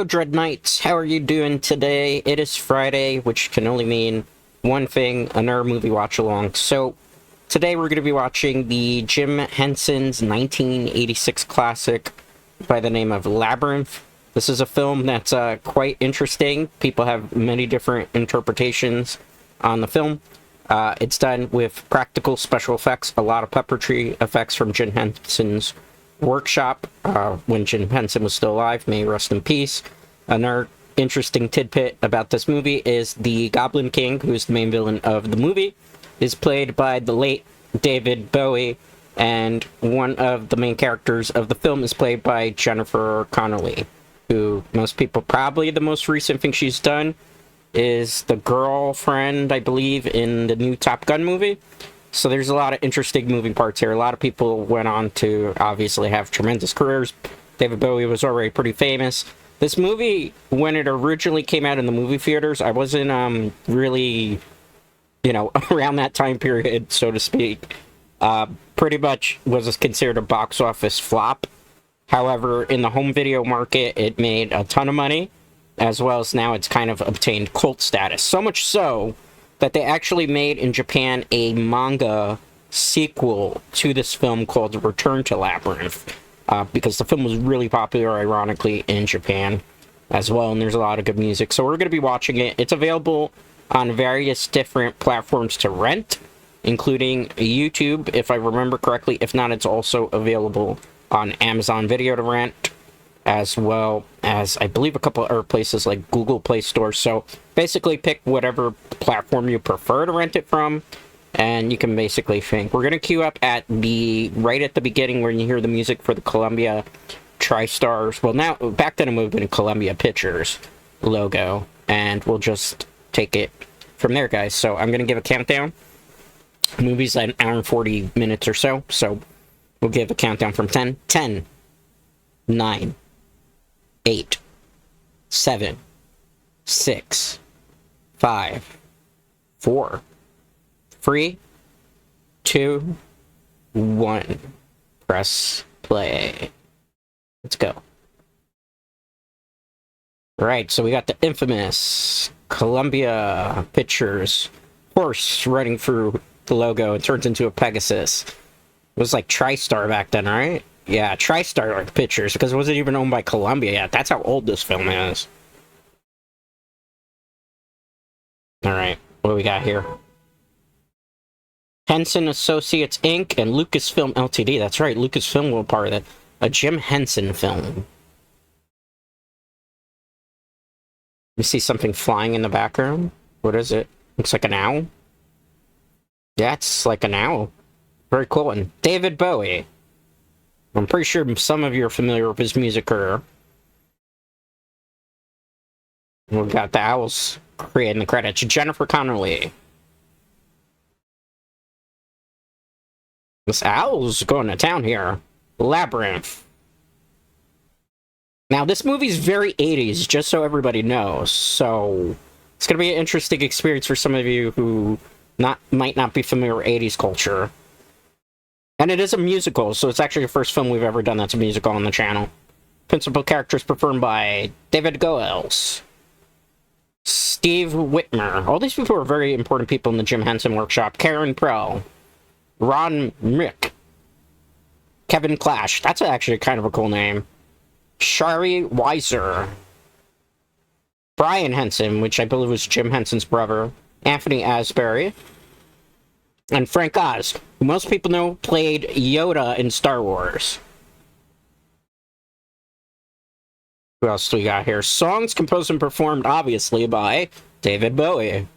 Dreadknights, how are you doing today? It is Friday, which can only mean one thing, another movie watch along. So, today we're going to be watching the Jim Henson's 1986 classic by the name of Labyrinth. This is a film that's quite interesting. People have many different interpretations on the film. It's done with practical special effects, a lot of puppetry effects from Jim Henson's workshop when Jim Henson was still alive. May he rest in peace. Another interesting tidbit about this movie is the Goblin King, who is the main villain of the movie, is played by the late David Bowe, and one of the main characters of the film is played by Jennifer Connely, who most people, probably the most recent thing she's done is the girlfriend, I believe, in the new Top Gun movie. So there's a lot of interesting moving parts here. A lot of people went on to obviously have tremendous careers. David Bowie was already pretty famous. This movie, when it originally came out in the movie theaters, I wasn't really, around that time period, so to speak. Pretty much was considered a box office flop. However, in the home video market, it made a ton of money, as well as now it's kind of obtained cult status. So much so that they actually made in Japan a manga sequel to this film called Return to Labyrinth, because the film was really popular, ironically, in Japan as well, and there's a lot of good music. So we're going to be watching it. It's available on various different platforms to rent, including YouTube, if I remember correctly. If not, it's also available on Amazon Video to rent, as well as, I believe, a couple other places like Google Play Store. So basically pick whatever platform you prefer to rent it from, and you can basically think. We're going to queue up right at the beginning when you hear the music for the Columbia TriStars. Well, now, back then it would have been Columbia Pictures logo, and we'll just take it from there, guys. So I'm going to give a countdown. The movie's like an hour and 40 minutes or so, so we'll give a countdown from 10. 10, 9, 8, 7, 6, 5, 4, 3, 2, 1. Press play. Let's go. Right, so we got the infamous Columbia Pictures horse running through the logo. It turns into a Pegasus. It was like TriStar back then, right? Yeah, TriStar Pictures, because it wasn't even owned by Columbia yet. That's how old this film is. Alright, what do we got here? Henson Associates, Inc. and Lucasfilm Ltd. That's right, Lucasfilm was part of that. A Jim Henson film. You see something flying in the background? What is it? Looks like an owl? Yeah, it's like an owl. Very cool one. David Bowie. I'm pretty sure some of you are familiar with his music career. We've got the owls creating the credits. Jennifer Connely. This owl's going to town here. Labyrinth. Now, this movie's very 80s, just so everybody knows. So, it's going to be an interesting experience for some of you who might not be familiar with 80s culture. And it is a musical, so it's actually the first film we've ever done that's a musical on the channel. Principal characters performed by David Goels, Steve Whitmer. All these people are very important people in the Jim Henson workshop. Karen Prell, Ron Mick, Kevin Clash. That's actually kind of a cool name. Shari Weiser, Brian Henson, which I believe was Jim Henson's brother, Anthony Asbury, and Frank Oz, who most people know played Yoda in Star Wars. Who else do we got here? Songs composed and performed, obviously, by David Bowie.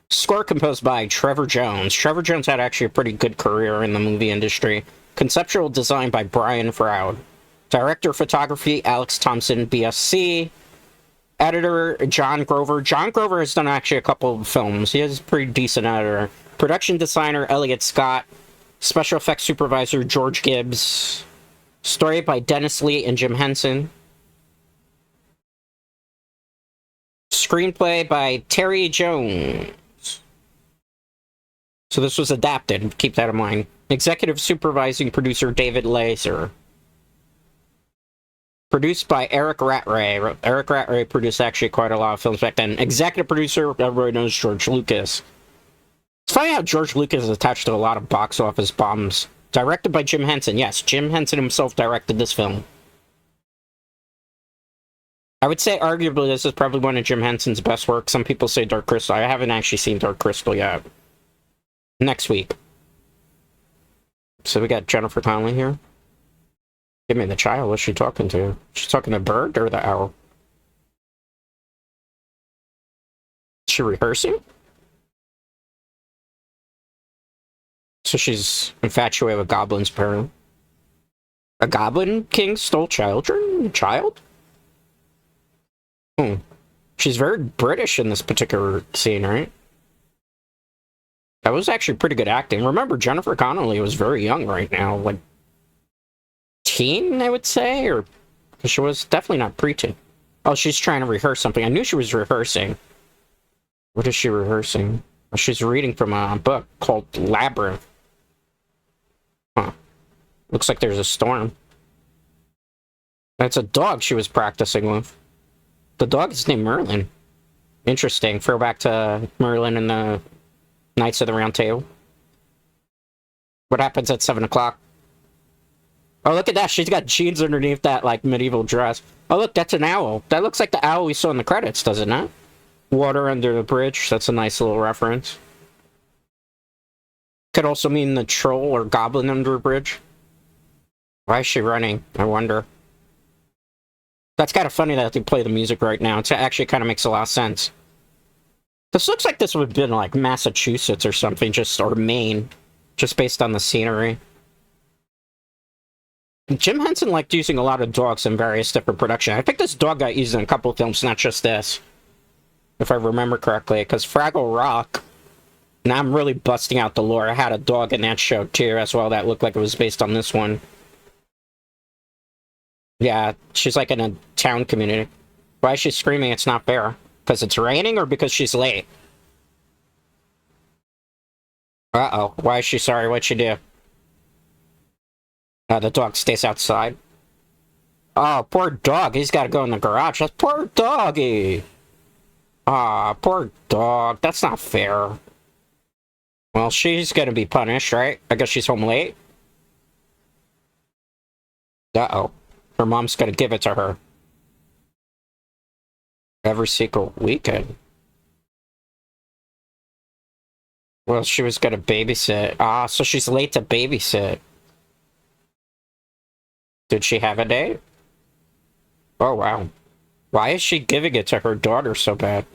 Score composed by Trevor Jones. Trevor Jones had actually a pretty good career in the movie industry. Conceptual design by Brian Froud. Director of photography, Alex Thompson, BSC. Editor, John Grover. John Grover has done actually a couple of films. He is a pretty decent editor. Production designer, Elliot Scott. Special effects supervisor, George Gibbs. Story by Dennis Lee and Jim Henson. Screenplay by Terry Jones. So this was adapted, keep that in mind. Executive supervising producer, David Laser. Produced by Eric Rattray. Eric Rattray produced actually quite a lot of films back then. Executive producer, everybody knows George Lucas. It's funny how George Lucas is attached to a lot of box office bombs. Directed by Jim Henson. Yes, Jim Henson himself directed this film. I would say arguably this is probably one of Jim Henson's best work. Some people say Dark Crystal. I haven't actually seen Dark Crystal yet. Next week. So we got Jennifer Connely here. Give me the child. What's she talking to? She's talking to the bird or the owl? Is she rehearsing? So she's infatuated with goblins, apparently. A goblin king stole children? Child? Hmm. She's very British in this particular scene, right? That was actually pretty good acting. Remember, Jennifer Connelly was very young right now. Like, teen, I would say? Or she was definitely not preteen. Oh, she's trying to rehearse something. I knew she was rehearsing. What is she rehearsing? Oh, she's reading from a book called Labyrinth. Huh. Looks like there's a storm. That's a dog she was practicing with. The dog is named Merlin. Interesting. Throwback to Merlin and the Knights of the Round Table. What happens at 7 o'clock? Oh, look at that. She's got jeans underneath that, like, medieval dress. Oh, look, that's an owl. That looks like the owl we saw in the credits, does it not? Water under the bridge. That's a nice little reference. Could also mean the troll or goblin under a bridge. Why is she running? I wonder. That's kind of funny that they play the music right now. It actually kind of makes a lot of sense. This looks like this would have been like Massachusetts or something, or Maine, just based on the scenery. Jim Henson liked using a lot of dogs in various different productions. I think this dog got used in a couple of films, not just this, if I remember correctly, because Fraggle Rock, now I'm really busting out the lore. I had a dog in that show too, as well, that looked like it was based on this one. Yeah, she's like in a town community. Why is she screaming it's not fair? Because it's raining or because she's late? Uh-oh. Why is she sorry? What'd she do? The dog stays outside. Oh, poor dog. He's got to go in the garage. That's poor doggy. Ah, poor dog. That's not fair. Well, she's going to be punished, right? I guess she's home late. Uh-oh. Her mom's gonna give it to her. Every single weekend. Well, she was gonna babysit. Ah, so she's late to babysit. Did she have a date? Oh, wow. Why is she giving it to her daughter so bad?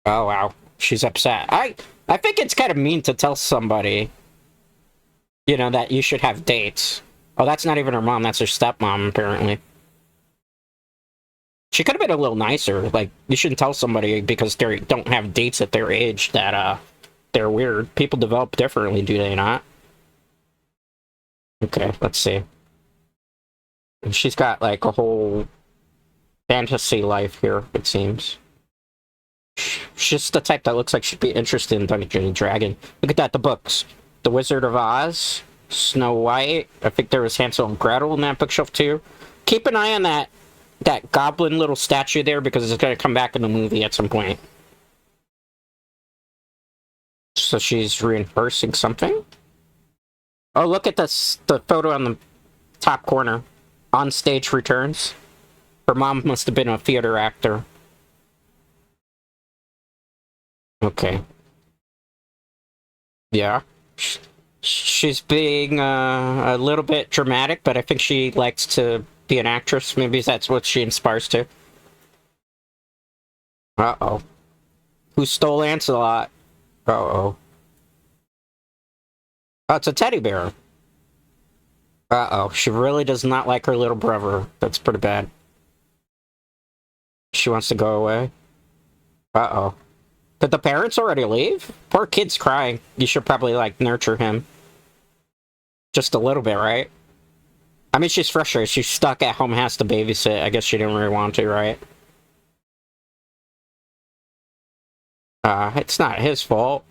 Oh, wow. She's upset. I think it's kind of mean to tell somebody, you know, that you should have dates. Oh, that's not even her mom. That's her stepmom, apparently. She could have been a little nicer. Like, you shouldn't tell somebody because they don't have dates at their age that, they're weird. People develop differently, do they not? Okay, let's see. And she's got, like, a whole fantasy life here, it seems. She's the type that looks like she'd be interested in Dungeons and Dragons. Look at that, the books. The Wizard of Oz. Snow White. I think there was Hansel and Gretel in that bookshelf too. Keep an eye on that goblin little statue there because it's going to come back in the movie at some point. So she's rehearsing something. Oh, look at this, the photo on the top corner. On stage returns. Her mom must have been a theater actor. Okay. Yeah. She's being a little bit dramatic, but I think she likes to be an actress. Maybe that's what she inspires to. Uh-oh. Who stole Lancelot? Uh-oh. Oh, it's a teddy bear. Uh-oh. She really does not like her little brother. That's pretty bad. She wants to go away. Uh-oh. Did the parents already leave? Poor kid's crying. You should probably, like, nurture him. Just a little bit, right? I mean, she's frustrated. She's stuck at home, has to babysit. I guess she didn't really want to, right? It's not his fault.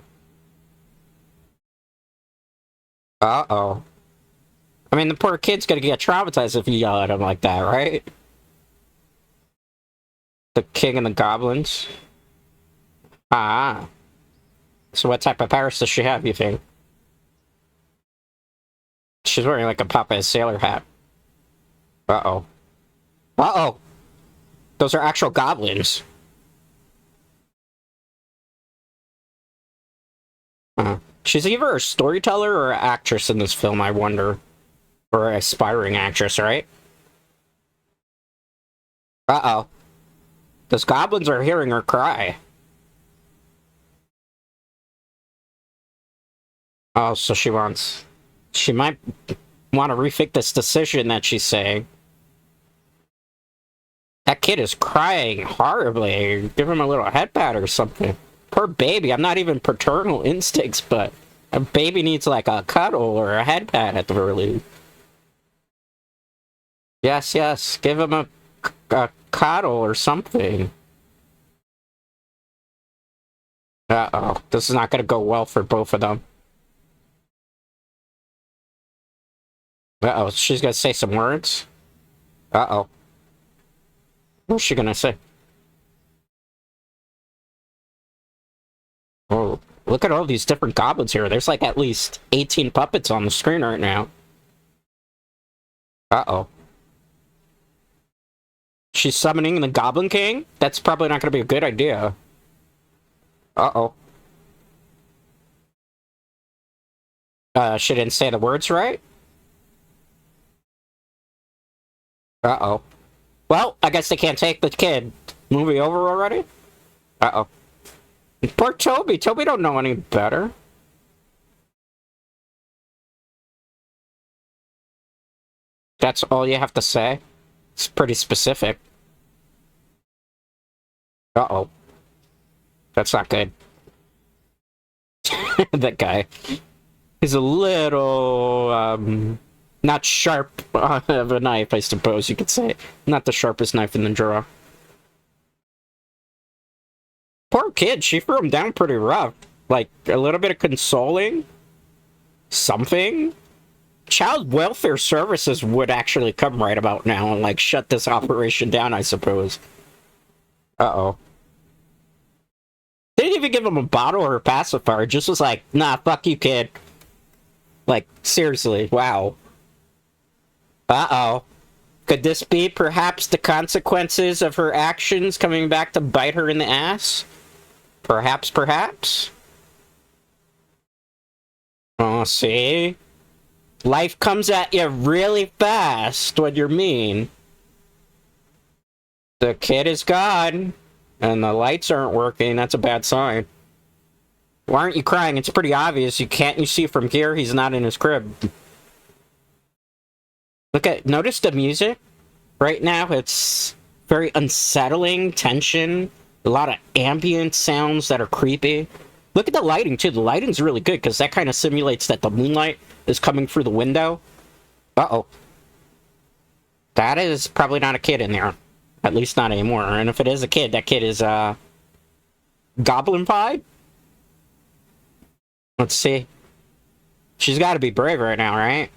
Uh-oh. I mean, the poor kid's gonna get traumatized if you yell at him like that, right? The king and the goblins. Ah. So what type of powers does she have, you think? She's wearing like a Popeye sailor hat. Uh-oh. Uh-oh! Those are actual goblins. She's either a storyteller or an actress in this film, I wonder. Or an aspiring actress, right? Uh-oh. Those goblins are hearing her cry. Oh, so she wants... She might want to rethink this decision that she's saying. That kid is crying horribly. Give him a little head pat or something. Poor baby. I'm not even paternal instincts, but a baby needs like a cuddle or a head pat at the very least. Yes, yes. Give him a cuddle or something. Uh-oh. This is not going to go well for both of them. Uh-oh. She's going to say some words? Uh-oh. What's she going to say? Oh, look at all these different goblins here. There's like at least 18 puppets on the screen right now. Uh-oh. She's summoning the Goblin King? That's probably not going to be a good idea. Uh-oh. She didn't say the words right? Uh-oh. Well, I guess they can't take the kid. Movie over already? Uh-oh. Poor Toby. Toby don't know any better. That's all you have to say? It's pretty specific. Uh-oh. That's not good. That guy. He's a little, not sharp of a knife, I suppose you could say. Not the sharpest knife in the drawer. Poor kid, she threw him down pretty rough. Like, a little bit of consoling? Something? Child Welfare Services would actually come right about now and, like, shut this operation down, I suppose. Uh-oh. They didn't even give him a bottle or a pacifier, just was like, nah, fuck you, kid. Like, seriously, wow. Uh-oh. Could this be perhaps the consequences of her actions coming back to bite her in the ass? Perhaps, perhaps? Oh, see? Life comes at you really fast when you're mean. The kid is gone, and the lights aren't working. That's a bad sign. Why aren't you crying? It's pretty obvious. You see from here he's not in his crib. Notice the music? Right now it's very unsettling, tension, a lot of ambient sounds that are creepy. Look at the lighting too. The lighting's really good because that kind of simulates that the moonlight is coming through the window. Uh-oh. That is probably not a kid in there. At least not anymore. And if it is a kid, that kid is, goblin-fied? Let's see. She's got to be brave right now, right?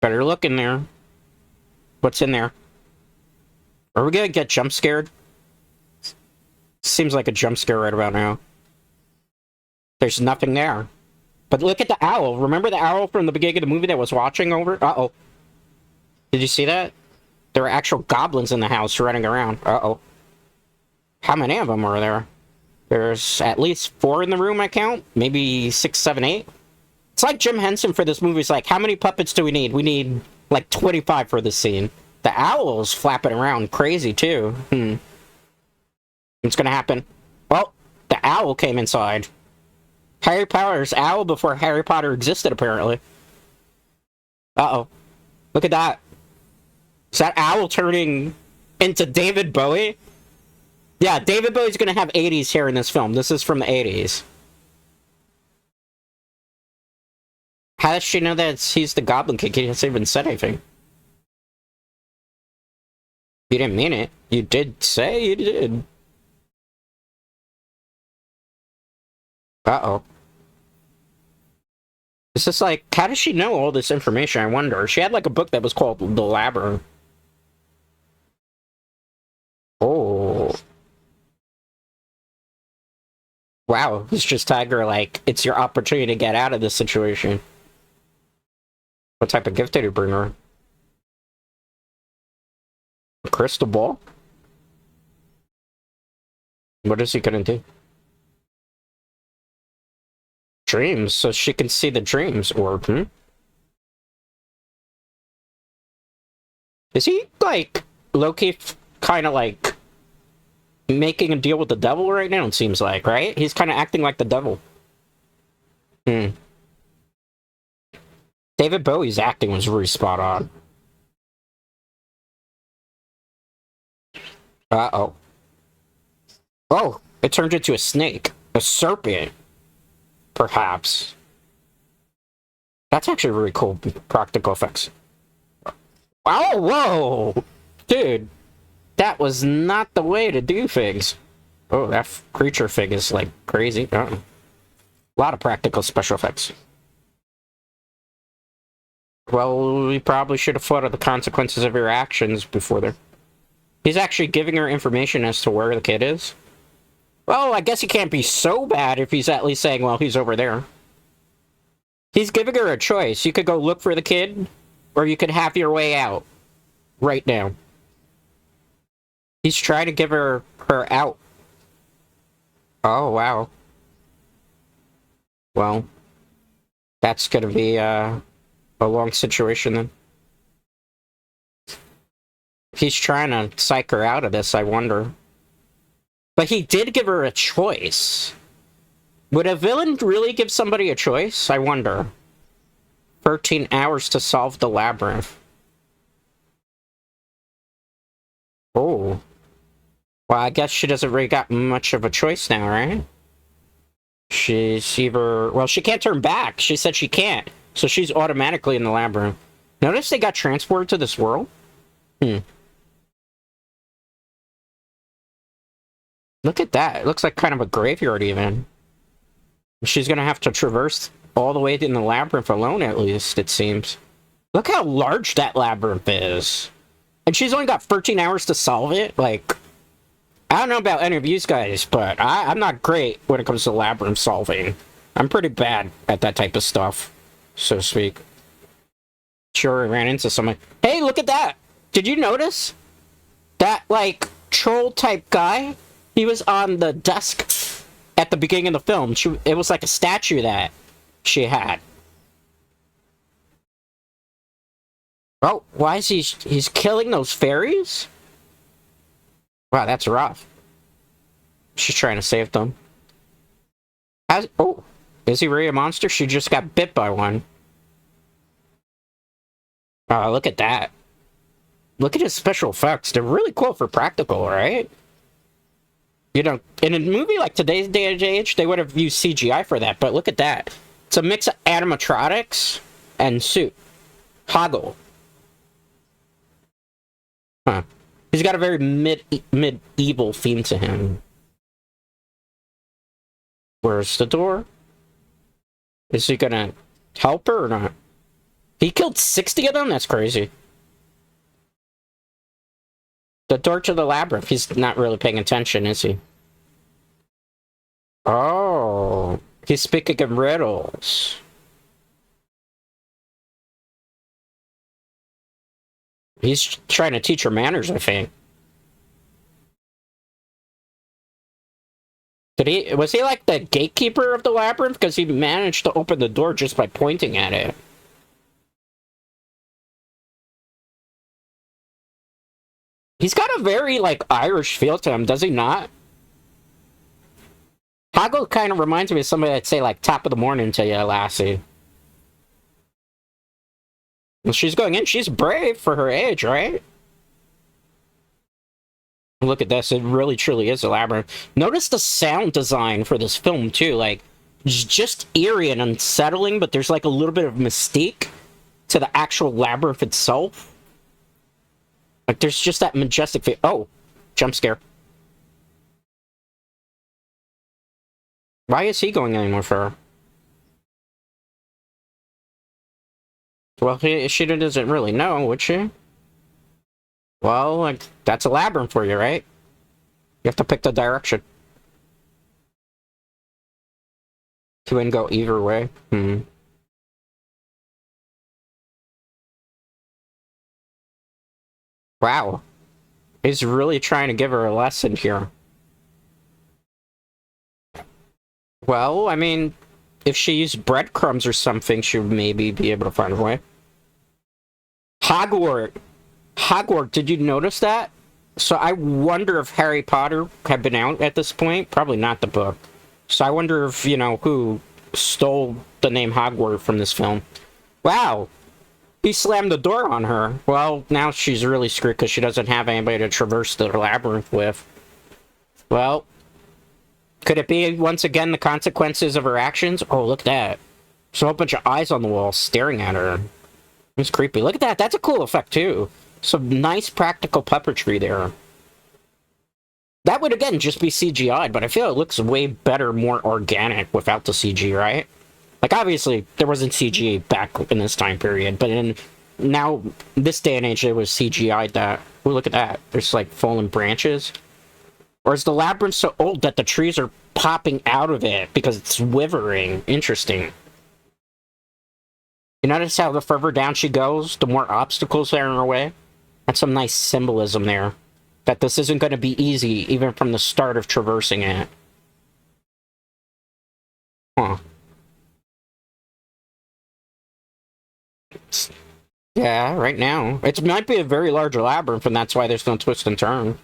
Better look in there. What's in there? Are we gonna get jump scared? Seems like a jump scare right about now. There's nothing there. But look at the owl. Remember the owl from the beginning of the movie that was watching over? Uh-oh. Did you see that? There were actual goblins in the house running around. Uh-oh. How many of them are there? There's at least 4 in the room, I count. Maybe 6, 7, 8. It's like Jim Henson for this movie. It's like, how many puppets do we need? We need, like, 25 for this scene. The owl's flapping around crazy, too. What's gonna happen? Well, the owl came inside. Harry Potter's owl before Harry Potter existed, apparently. Uh-oh. Look at that. Is that owl turning into David Bowie? Yeah, David Bowie's gonna have 80s hair in this film. This is from the 80s. How does she know that he's the Goblin King? He hasn't even said anything. You didn't mean it. You did say you did. Uh-oh. It's just like, how does she know all this information? I wonder. She had like a book that was called The Labyrinth. Oh. Wow, he's just Tiger, like, it's your opportunity to get out of this situation. What type of gift did he bring her? A crystal ball? What is he gonna do? Dreams, so she can see the dreams, or, Is he, like, low-key kind of, like, making a deal with the devil right now, it seems like, right? He's kind of acting like the devil. David Bowie's acting was really spot on. Uh-oh. Oh, it turned into a snake. A serpent. Perhaps. That's actually really cool practical effects. Oh, whoa! Dude, that was not the way to do things. Oh, that creature thing is, like, crazy. A lot of practical special effects. Well, we probably should have thought of the consequences of your actions before there. He's actually giving her information as to where the kid is. Well, I guess he can't be so bad if he's at least saying, well, he's over there. He's giving her a choice. You could go look for the kid, or you could have your way out. Right now. He's trying to give her out. Oh, wow. Well, that's gonna be, a long situation then. He's trying to psych her out of this, I wonder. But he did give her a choice. Would a villain really give somebody a choice? I wonder. 13 hours to solve the labyrinth. Oh. Well, I guess she doesn't really got much of a choice now, right? She's either... Well, she can't turn back. She said she can't. So she's automatically in the labyrinth. Notice they got transported to this world? Look at that. It looks like kind of a graveyard, even. She's gonna have to traverse all the way in the labyrinth alone, at least, it seems. Look how large that labyrinth is. And she's only got 13 hours to solve it? Like, I don't know about any of you guys, but I'm not great when it comes to labyrinth solving. I'm pretty bad at that type of stuff, so to speak. Sure, I ran into someone. Hey, look at that! Did you notice? That, like, troll-type guy? He was on the desk at the beginning of the film. It was like a statue that she had. Oh, why is he's killing those fairies? Wow, that's rough. She's trying to save them. Oh, is he really a monster? She just got bit by one. Oh, look at that. Look at his special effects. They're really cool for practical, right? You know, in a movie like today's day and age, they would have used CGI for that, but look at that. It's a mix of animatronics and suit. Hoggle. Huh. He's got a very medieval theme to him. Where's the door? Is he gonna help her or not? He killed 60 of them? That's crazy. The door to the labyrinth. He's not really paying attention, is he? Oh. He's speaking in riddles. He's trying to teach her manners, I think. Was he like the gatekeeper of the labyrinth? Because he managed to open the door just by pointing at it. He's got a very, like, Irish feel to him, does he not? Hoggle kind of reminds me of somebody that'd say, like, top of the morning to you, lassie. Well, she's going in. She's brave for her age, right? Look at this. It really, truly is a labyrinth. Notice the sound design for this film, too. Like, it's just eerie and unsettling, but there's, like, a little bit of mystique to the actual labyrinth itself. Like, there's just that majestic feel. Oh, jump scare. Why is he going in with her? Well, she doesn't really know, would she? Well, like, that's a labyrinth for you, right? You have to pick the direction. You can go either way. Hmm. Wow. He's really trying to give her a lesson here. Well, I mean, if she used breadcrumbs or something, she would maybe be able to find a way. Hogwarts. Hogwarts, did you notice that? So I wonder if Harry Potter had been out at this point. Probably not the book. So I wonder if, you know, who stole the name Hogwarts from this film. Wow. He slammed the door on her. Well, now she's really screwed because she doesn't have anybody to traverse the labyrinth with. Well, could it be, once again, the consequences of her actions? Oh, look at that. There's a whole bunch of eyes on the wall staring at her. It's creepy. Look at that. That's a cool effect, too. Some nice practical puppetry there. That would, again, just be CGI'd, but I feel it looks way better, more organic without the CG, right? Like, obviously, there wasn't CG back in this time period, but in now, this day and age, it was CGI'd that. Oh, look at that. There's, like, fallen branches. Or is the labyrinth so old that the trees are popping out of it because it's withering? Interesting. You notice how the further down she goes, the more obstacles are in her way? That's some nice symbolism there. That this isn't going to be easy, even from the start of traversing it. Huh. Yeah, right now. It might be a very large labyrinth, and that's why there's no twist and turn.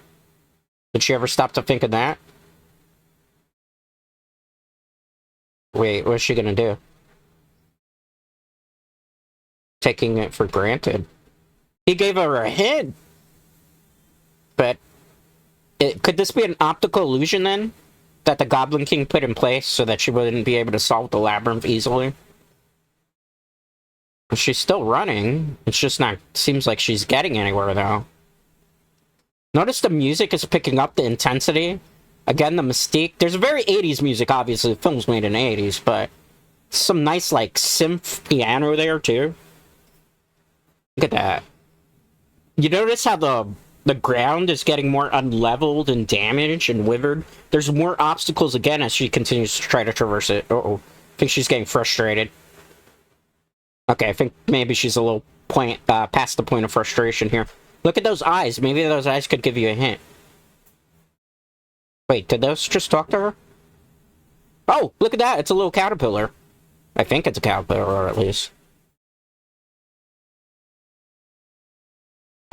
Did she ever stop to think of that? Wait, what's she gonna do? Taking it for granted. He gave her a hint! But, could this be an optical illusion, then? That the Goblin King put in place so that she wouldn't be able to solve the labyrinth easily? She's still running. It's just not... Seems like she's getting anywhere, though. Notice the music is picking up the intensity. Again, the mystique. There's a very 80s music, obviously. The film's made in the 80s, but... Some nice, like, synth piano there, too. Look at that. You notice how the ground is getting more unleveled and damaged and withered? There's more obstacles again as she continues to try to traverse it. Uh-oh. I think she's getting frustrated. Okay, I think maybe she's a little past the point of frustration here. Look at those eyes. Maybe those eyes could give you a hint. Wait, did those just talk to her? Oh, look at that. It's a little caterpillar. I think it's a caterpillar, at least.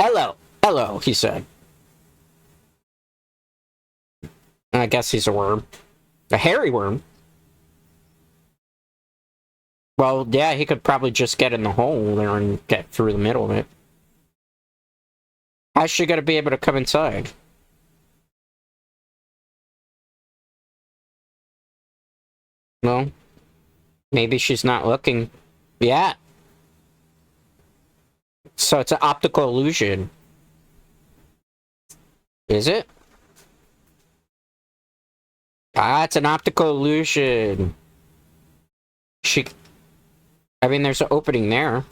Hello. Hello, he said. I guess he's a worm. A hairy worm. Well, yeah, he could probably just get in the hole there and get through the middle of it. How's she gonna be able to come inside? Well, maybe she's not looking. Yeah. So it's an optical illusion. Is it? Ah, it's an optical illusion. I mean, there's an opening there.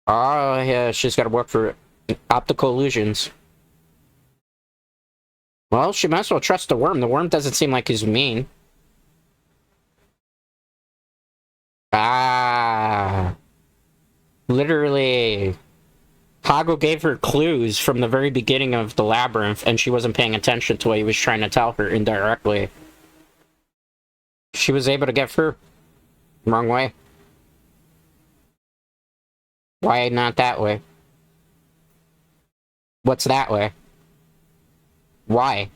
Oh, yeah, she's got to work for optical illusions. Well, she might as well trust the worm. The worm doesn't seem like he's mean. Ah. Literally. Hoggle gave her clues from the very beginning of the labyrinth, and she wasn't paying attention to what he was trying to tell her indirectly. She was able to get through. Wrong way. Why not that way? What's that way? Why?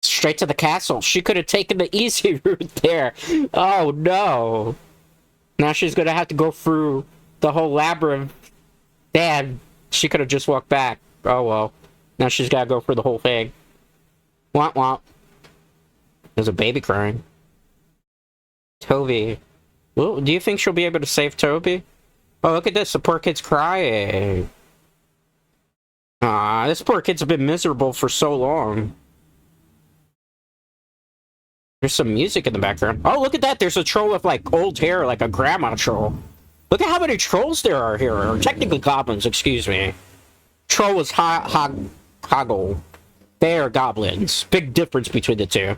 Straight to the castle. She could have taken the easy route there. Oh, no. Now she's gonna have to go through the whole labyrinth. Damn. She could have just walked back. Oh, well. Now she's gotta go through the whole thing. Womp womp. There's a baby crying. Toby. Well, do you think she'll be able to save Toby? Oh, look at this. The poor kid's crying. Ah, this poor kid's been miserable for so long. There's some music in the background. Oh, look at that. There's a troll with, like, old hair, like a grandma troll. Look at how many trolls there are here. Or technically goblins, excuse me. Troll is hoggle. They are goblins. Big difference between the two.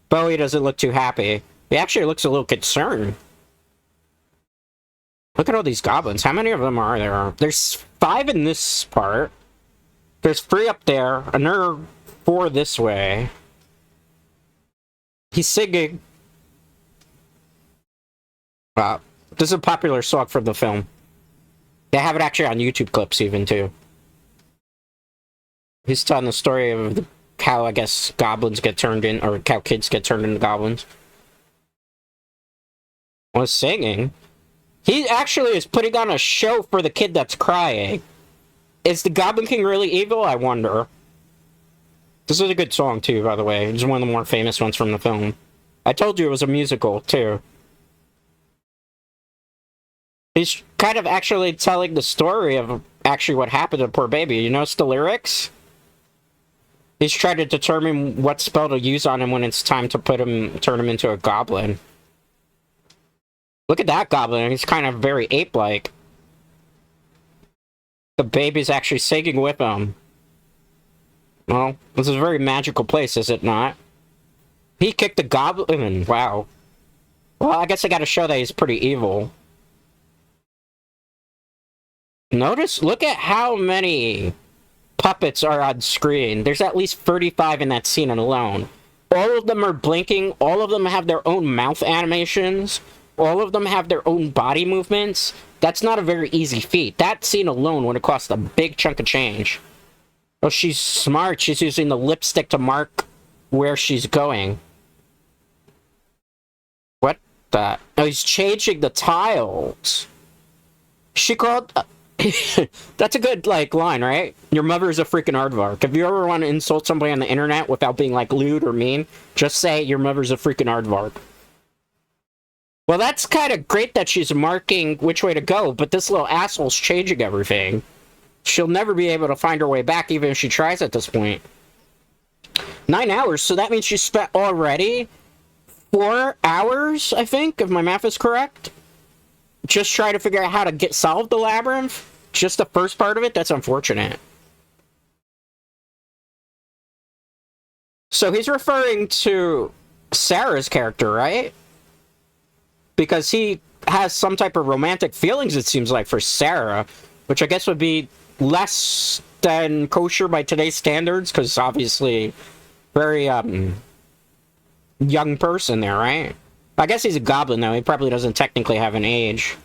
Bowe doesn't look too happy. He actually looks a little concerned. Look at all these goblins. How many of them are there? There's 5 in this part. There's 3 up there. Another 4 this way. He's singing. This is a popular song from the film. They have it actually on YouTube clips even, too. He's telling the story of how, I guess, goblins get turned in, or how kids get turned into goblins. Was singing. He actually is putting on a show for the kid that's crying. Is the Goblin King really evil? I wonder. This is a good song, too, by the way. It's one of the more famous ones from the film. I told you it was a musical, too. He's kind of actually telling the story of actually what happened to the poor baby. You notice the lyrics? He's trying to determine what spell to use on him when it's time to turn him into a goblin. Look at that goblin. He's kind of very ape-like. The baby's actually singing with him. Well, this is a very magical place, is it not? He kicked the goblin. Wow. Well, I guess I gotta show that he's pretty evil. Notice, look at how many puppets are on screen. There's at least 35 in that scene alone. All of them are blinking. All of them have their own mouth animations. All of them have their own body movements. That's not a very easy feat. That scene alone would have cost a big chunk of change. Oh, she's smart. She's using the lipstick to mark where she's going. What the? Oh, he's changing the tiles. She called... That's a good, like, line, right? Your mother's a freaking aardvark. If you ever want to insult somebody on the internet without being, like, lewd or mean, just say your mother's a freaking aardvark. Well, that's kind of great that she's marking which way to go, but this little asshole's changing everything. She'll never be able to find her way back, even if she tries at this point. 9 hours, so that means she spent already 4 hours, I think, if my math is correct. Just try to figure out how to solve the labyrinth. Just the first part of it? That's unfortunate. So he's referring to Sarah's character, right? Because he has some type of romantic feelings, it seems like, for Sarah. Which I guess would be less than kosher by today's standards. Because obviously, very, young person there, right? I guess he's a goblin, though. He probably doesn't technically have an age.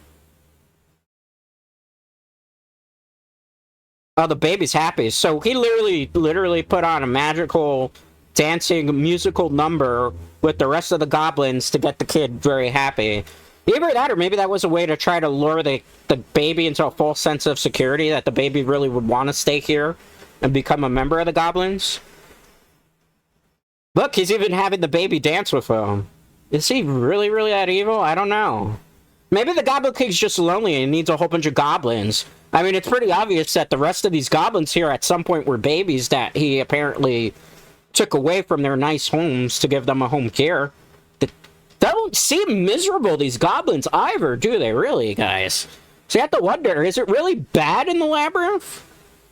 Oh, the baby's happy. So he literally put on a magical, dancing, musical number with the rest of the goblins to get the kid very happy. Either that, or maybe that was a way to try to lure the baby into a false sense of security, that the baby really would want to stay here and become a member of the goblins. Look, he's even having the baby dance with him. Is he really that evil? I don't know. Maybe the Goblin King's just lonely and needs a whole bunch of goblins. I mean, it's pretty obvious that the rest of these goblins here at some point were babies that he apparently took away from their nice homes to give them a home care. They don't seem miserable, these goblins, either, do they, really, guys? So you have to wonder, is it really bad in the labyrinth?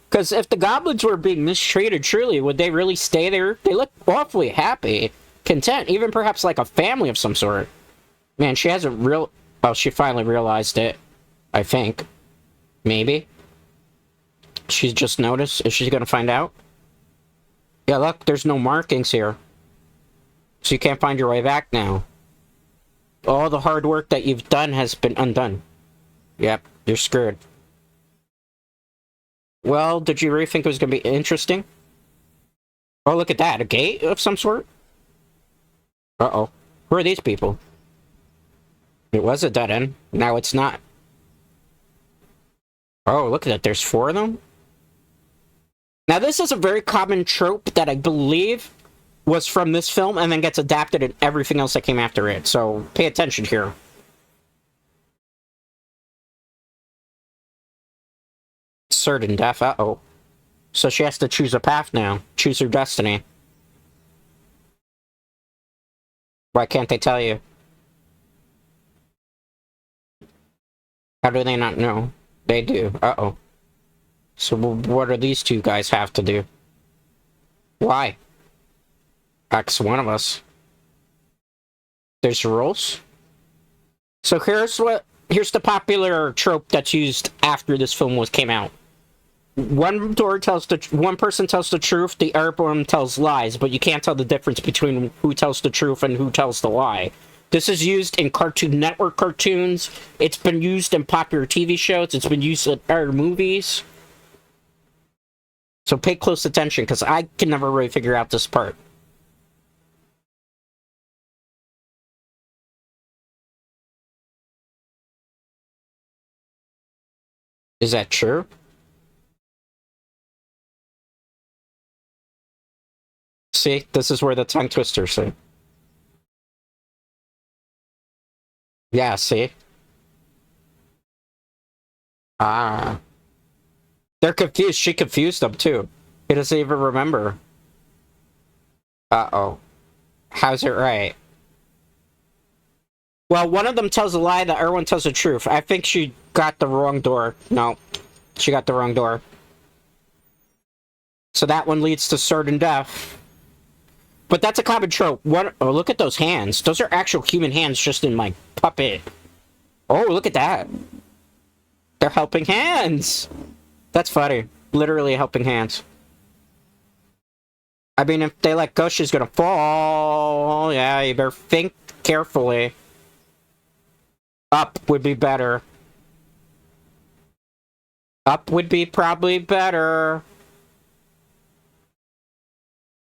Because if the goblins were being mistreated, truly, would they really stay there? They look awfully happy. Content, even perhaps like a family of some sort. Man, she hasn't oh, she finally realized it. I think. Maybe. She's just noticed. Is she gonna find out? Yeah, look, there's no markings here. So you can't find your way back now. All the hard work that you've done has been undone. Yep, you're screwed. Well, did you really think it was gonna be interesting? Oh, look at that. A gate of some sort? Uh-oh. Who are these people? It was a dead end. Now it's not. Oh, look at that. There's 4 of them? Now, this is a very common trope that I believe was from this film and then gets adapted in everything else that came after it. So, pay attention here. Certain death. Uh-oh. So she has to choose a path now. Choose her destiny. Why can't they tell you? How do they not know? They do. Uh-oh. So what do these two guys have to do? Why? Ask one of us. There's rules? So here's the popular trope that's used after this film came out. One person tells the truth, the other one tells lies, but you can't tell the difference between who tells the truth and who tells the lie. This is used in Cartoon Network cartoons. It's been used in popular TV shows. It's been used in other movies. So pay close attention, because I can never really figure out this part. Is that true? See, this is where the tongue twisters are. Yeah, see? Ah. They're confused. She confused them, too. He doesn't even remember. Uh-oh. How's it right? Well, one of them tells a lie, the other one tells the truth. I think she got the wrong door. No. She got the wrong door. So that one leads to certain death. But that's a common trope. Oh, look at those hands. Those are actual human hands just in my puppet. Oh, look at that. They're helping hands. That's funny. Literally helping hands. I mean, if they let go, she's gonna fall. Yeah, you better think carefully. Up would be better. Up would be probably better.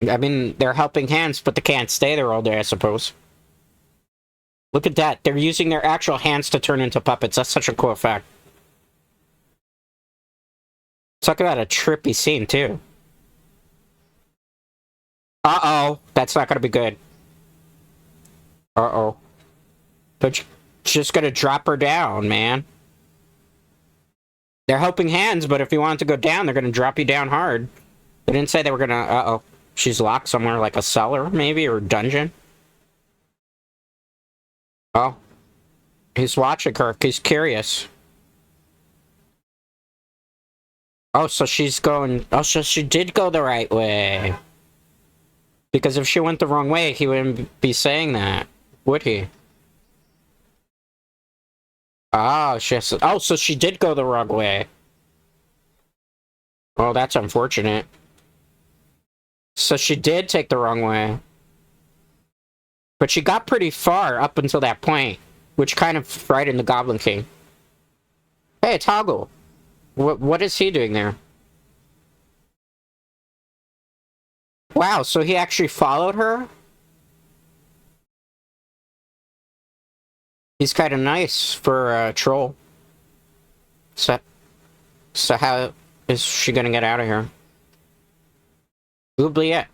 I mean, they're helping hands, but they can't stay there all day, I suppose. Look at that. They're using their actual hands to turn into puppets. That's such a cool effect. Talk about a trippy scene, too. Uh-oh. That's not gonna be good. Uh-oh. They're just gonna drop her down, man. They're helping hands, but if you want to go down, they're gonna drop you down hard. They didn't say they were gonna... Uh-oh. She's locked somewhere, like a cellar, maybe, or a dungeon. Oh. He's watching her. He's curious. Oh, so she's going... Oh, so she did go the right way. Because if she went the wrong way, he wouldn't be saying that, would he? Oh, oh, so she did go the wrong way. Oh, that's unfortunate. So she did take the wrong way. But she got pretty far up until that point, which kind of frightened the Goblin King. Hey, Toggle. What is he doing there? Wow, so he actually followed her? He's kind of nice for a troll. So how is she gonna get out of here? Oubliette.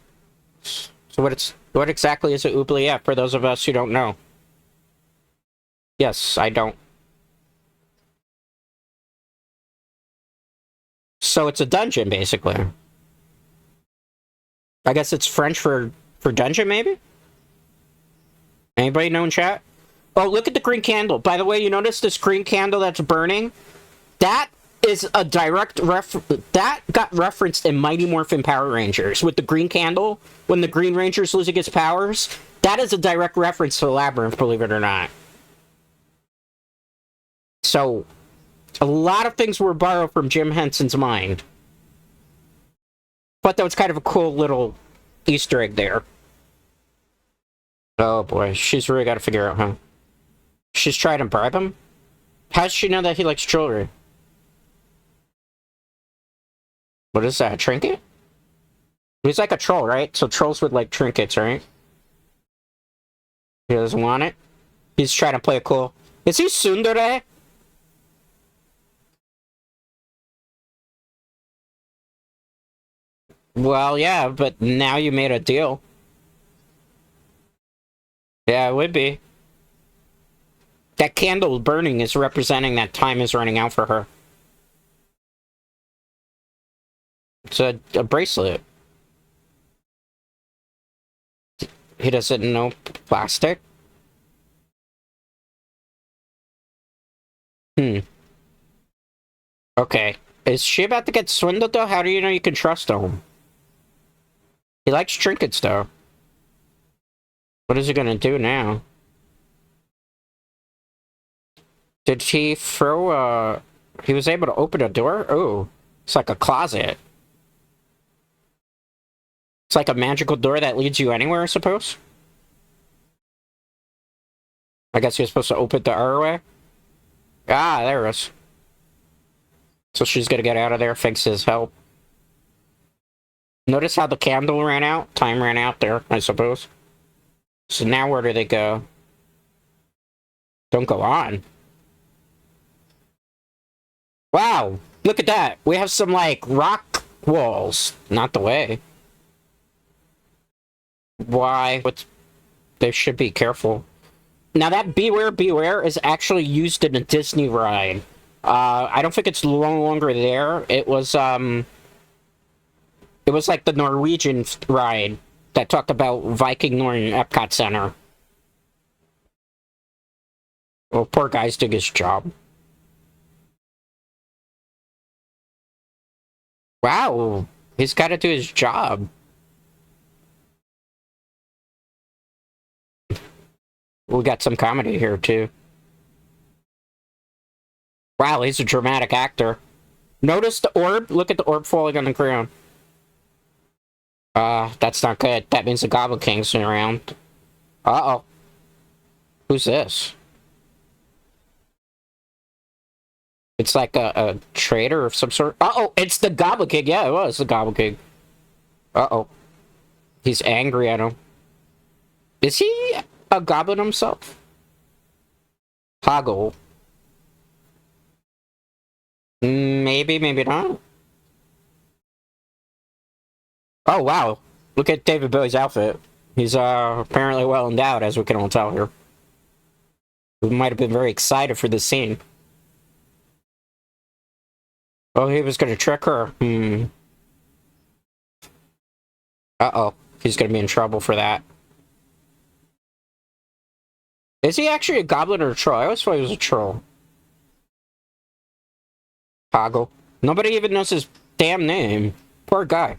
So what exactly is an oubliette for those of us who don't know? Yes, I don't. So it's a dungeon, basically. I guess it's French for dungeon, maybe? Anybody know in chat? Oh, look at the green candle. By the way, you notice this green candle that's burning? That is a direct that got referenced in Mighty Morphin Power Rangers with the green candle when the Green Ranger's losing its powers. That is a direct reference to the Labyrinth, believe it or not. So, a lot of things were borrowed from Jim Henson's mind. But that was kind of a cool little Easter egg there. Oh boy, she's really got to figure out, huh? She's trying to bribe him? How does she know that he likes jewelry? What is that, a trinket? He's like a troll, right? So trolls would like trinkets, right? He doesn't want it? He's trying to play it cool. Is he tsundere? Well, yeah, but now you made a deal. Yeah, it would be. That candle burning is representing that time is running out for her. It's a bracelet. He doesn't know plastic? Hmm. Okay. Is she about to get swindled, though? How do you know you can trust him? He likes trinkets, though. What is he gonna do now? Did he throw He was able to open a door? Oh. It's like a closet. It's like a magical door that leads you anywhere, I suppose? I guess you're supposed to open the other way? Ah, there it is. So she's gonna get out of there, thanks to his help. Notice how the candle ran out? Time ran out there, I suppose. So now where do they go? Don't go on. Wow, look at that. We have some, like, rock walls. Not the way. Why? What's... They should be careful. Now that Beware, Beware is actually used in a Disney ride. I don't think it's no longer there. It was like the Norwegian ride that talked about Viking Norn Epcot Center. Well, poor guy's doing his job. Wow, he's got to do his job. We got some comedy here, too. Wow, he's a dramatic actor. Notice the orb? Look at the orb falling on the ground. That's not good. That means the Goblin King's around. Uh-oh. Who's this? It's like a traitor of some sort. Uh-oh, it's the Goblin King. Yeah, it was the Goblin King. Uh-oh. He's angry at him. Is he a goblin himself? Hoggle. Maybe, maybe not. Oh, wow. Look at David Bowie's outfit. He's, apparently well endowed, as we can all tell here. We might have been very excited for this scene. Oh, he was gonna trick her. Uh-oh. He's gonna be in trouble for that. Is he actually a goblin or a troll? I always thought he was a troll. Hoggle. Nobody even knows his damn name. Poor guy.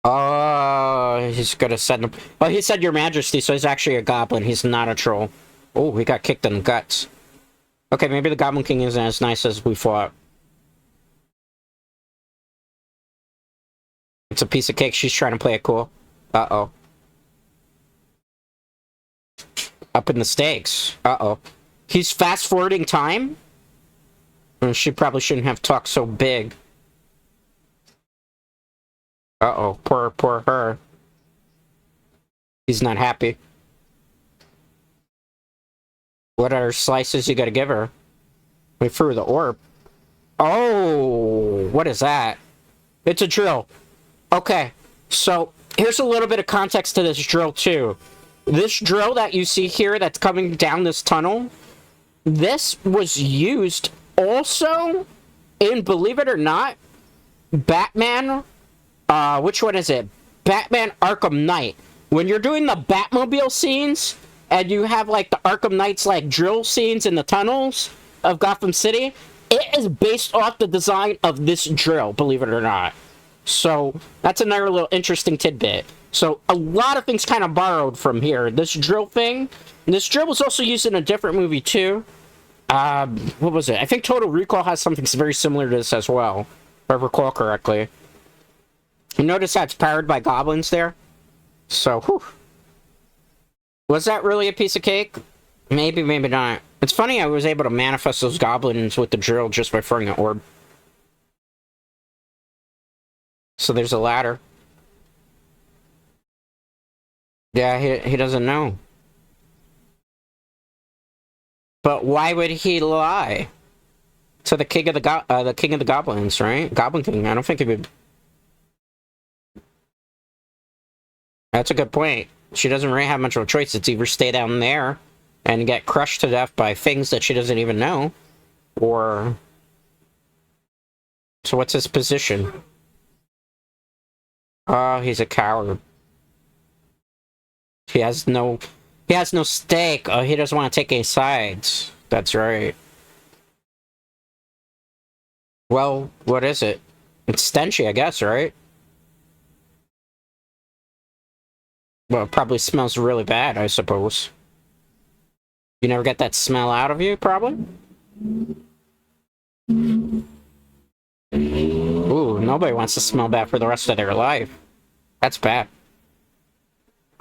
Oh, he's gonna send him. Oh, he said Your Majesty, so he's actually a goblin. He's not a troll. Oh, he got kicked in the guts. Okay, maybe the Goblin King isn't as nice as we thought. It's a piece of cake. She's trying to play it cool. Uh-oh. Up in the stakes. Uh-oh. He's fast-forwarding time? She probably shouldn't have talked so big. Uh-oh. Poor her. He's not happy. What other slices you gotta give her? We threw the orb. Oh! What is that? It's a drill. Okay. So, here's a little bit of context to this drill, too. This drill that you see here that's coming down this tunnel, this was used also in, believe it or not, Batman, which one is it? Batman Arkham Knight. When you're doing the Batmobile scenes, and you have, like, the Arkham Knight's, like, drill scenes in the tunnels of Gotham City, it is based off the design of this drill, believe it or not. So, that's another little interesting tidbit. So, a lot of things kind of borrowed from here. This drill thing, this drill was also used in a different movie, too. What was it? I think Total Recall has something very similar to this as well, if I recall correctly. You notice how it's powered by goblins there? So, whew. Was that really a piece of cake? Maybe, maybe not. It's funny I was able to manifest those goblins with the drill just by throwing an orb. So there's a ladder. Yeah, he doesn't know. But why would he lie? To the king of the king of the goblins, right? Goblin King. I don't think he would. That's a good point. She doesn't really have much of a choice. It's either stay down there and get crushed to death by things that she doesn't even know, or So what's his position? Oh, he's a coward. He has no stake. Oh, he doesn't want to take any sides. That's right. Well, what is it? It's stenchy, I guess, right? Well, it probably smells really bad, I suppose. You never get that smell out of you, probably? Ooh, nobody wants to smell bad for the rest of their life. That's bad.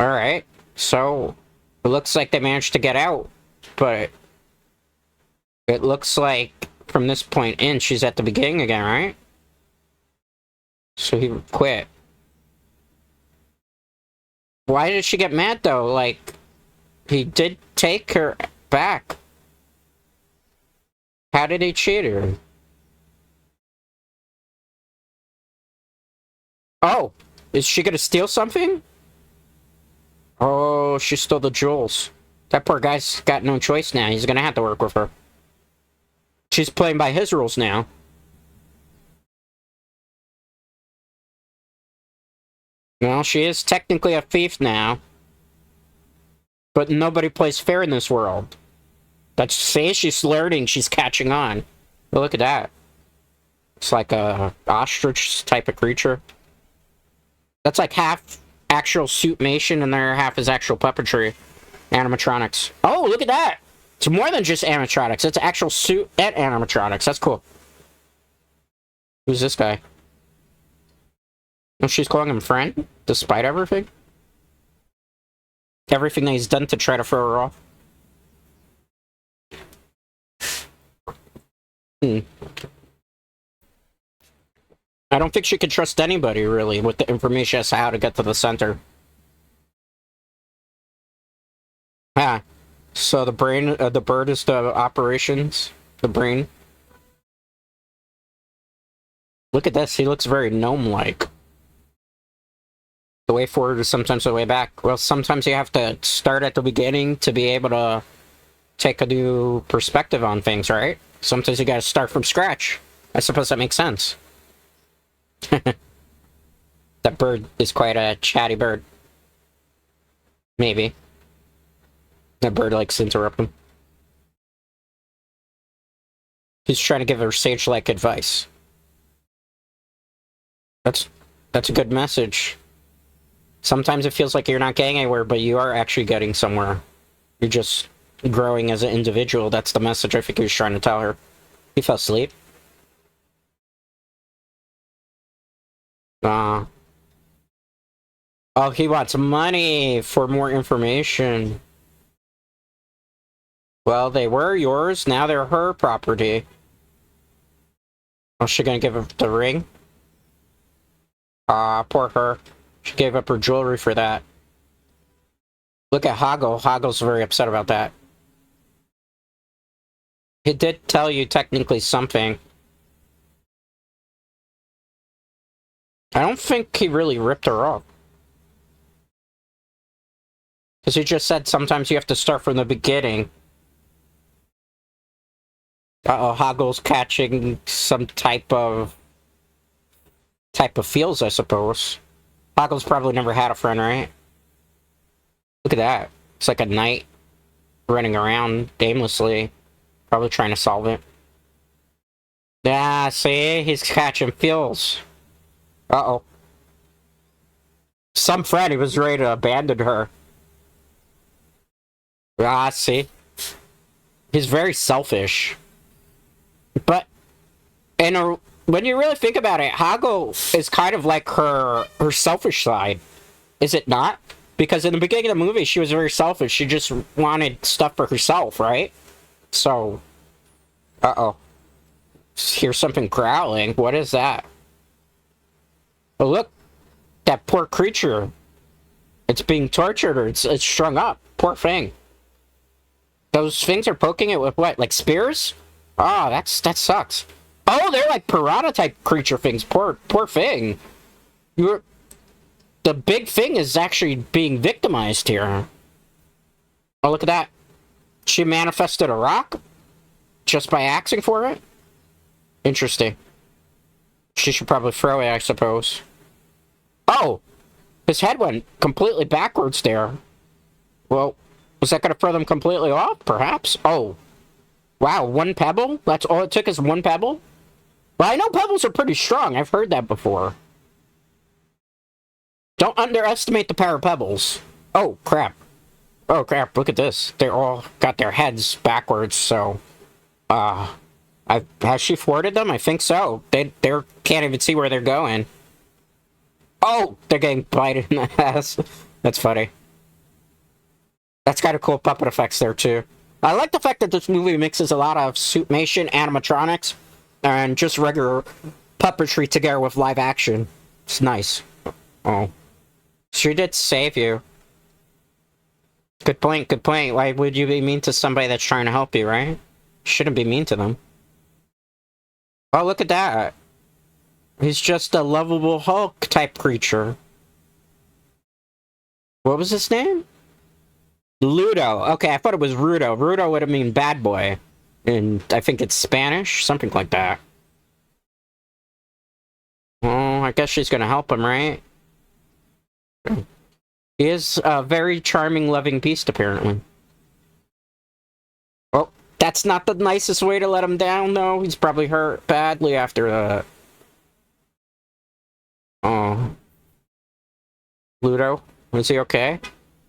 Alright, so it looks like they managed to get out, but it looks like from this point in, she's at the beginning again, right? So he quit. Why did she get mad, though? Like, he did take her back. How did he cheat her? Oh, is she gonna steal something? Oh, she stole the jewels. That poor guy's got no choice now. He's gonna have to work with her. She's playing by his rules now. Well, she is technically a thief now. But nobody plays fair in this world. That's say she's learning, she's catching on. But look at that. It's like a ostrich type of creature. That's like half actual suitmation and their half is actual puppetry. Animatronics. Oh, look at that! It's more than just animatronics. It's actual suit and animatronics. That's cool. Who's this guy? Oh, she's calling him friend? Despite everything? Everything that he's done to try to throw her off. I don't think she can trust anybody, really, with the information as to how to get to the center. Ah. So the brain, the bird is the operations. The brain. Look at this, he looks very gnome-like. The way forward is sometimes the way back. Well, sometimes you have to start at the beginning to be able to take a new perspective on things, right? Sometimes you gotta start from scratch. I suppose that makes sense. That bird is quite a chatty bird. Maybe. That bird likes to interrupt him. He's trying to give her sage-like advice. That's a good message. Sometimes it feels like you're not getting anywhere, but you are actually getting somewhere. You're just growing as an individual. That's the message I think he was trying to tell her. He fell asleep. Oh, he wants money for more information. Well, they were yours, now they're her property. Was she gonna give up the ring? Ah, poor her. She gave up her jewelry for that. Look at Hoggle. Hoggle's very upset about that. He did tell you technically something. I don't think he really ripped her off. Because he just said sometimes you have to start from the beginning. Uh-oh, Hoggle's catching some type of feels, I suppose. Hoggle's probably never had a friend, right? Look at that. It's like a knight running around aimlessly, probably trying to solve it. Yeah, see? He's catching feels. Uh-oh. Some friend, he was ready to abandon her. Ah, see? He's very selfish. But, when you really think about it, Hoggle is kind of like her selfish side. Is it not? Because in the beginning of the movie, she was very selfish. She just wanted stuff for herself, right? So, uh-oh. Hear something growling. What is that? Oh, look. That poor creature. It's being tortured, or it's strung up. Poor thing. Those things are poking it with what? Like spears? Oh, that sucks. Oh, they're like piranha-type creature things. Poor thing. The big thing is actually being victimized here. Oh, look at that. She manifested a rock? Just by asking for it? Interesting. She should probably throw it, I suppose. Oh! His head went completely backwards there. Well, was that going to throw them completely off? Perhaps? Oh. Wow, one pebble? That's all it took is one pebble? Well, I know pebbles are pretty strong. I've heard that before. Don't underestimate the power of pebbles. Oh, crap. Oh, crap, look at this. They all got their heads backwards, so... has she thwarted them? I think so. They can't even see where they're going. Oh, they're getting bited in the ass. That's funny. That's kind of cool puppet effects there, too. I like the fact that this movie mixes a lot of suitmation, animatronics, and just regular puppetry together with live action. It's nice. Oh. She did save you. Good point, good point. Why would you be mean to somebody that's trying to help you, right? Shouldn't be mean to them. Oh, look at that. He's just a lovable Hulk-type creature. What was his name? Ludo. Okay, I thought it was Rudo. Rudo would have mean bad boy. And I think it's Spanish? Something like that. Oh, I guess she's gonna help him, right? He is a very charming, loving beast, apparently. Oh, that's not the nicest way to let him down, though. He's probably hurt badly after that. Oh. Ludo? Is he okay?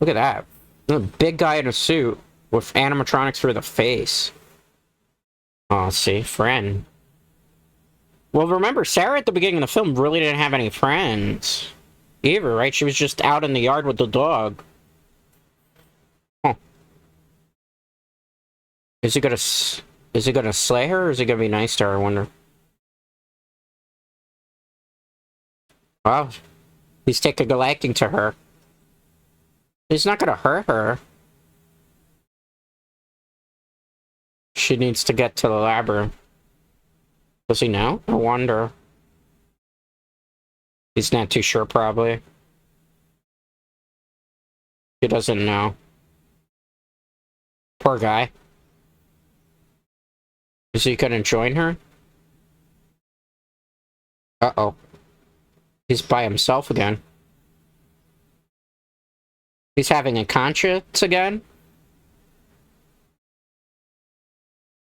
Look at that. A big guy in a suit with animatronics for the face. Oh, see? Friend. Well, remember, Sarah at the beginning of the film really didn't have any friends. Either, right? She was just out in the yard with the dog. Huh. Is he gonna slay her, or is he gonna be nice to her, I wonder? Wow. He's taking a liking to her. He's not gonna hurt her. She needs to get to the labyrinth. Does he know? I wonder. He's not too sure, probably. He doesn't know. Poor guy. Is he gonna join her? Uh-oh. He's by himself again. He's having a conscience again?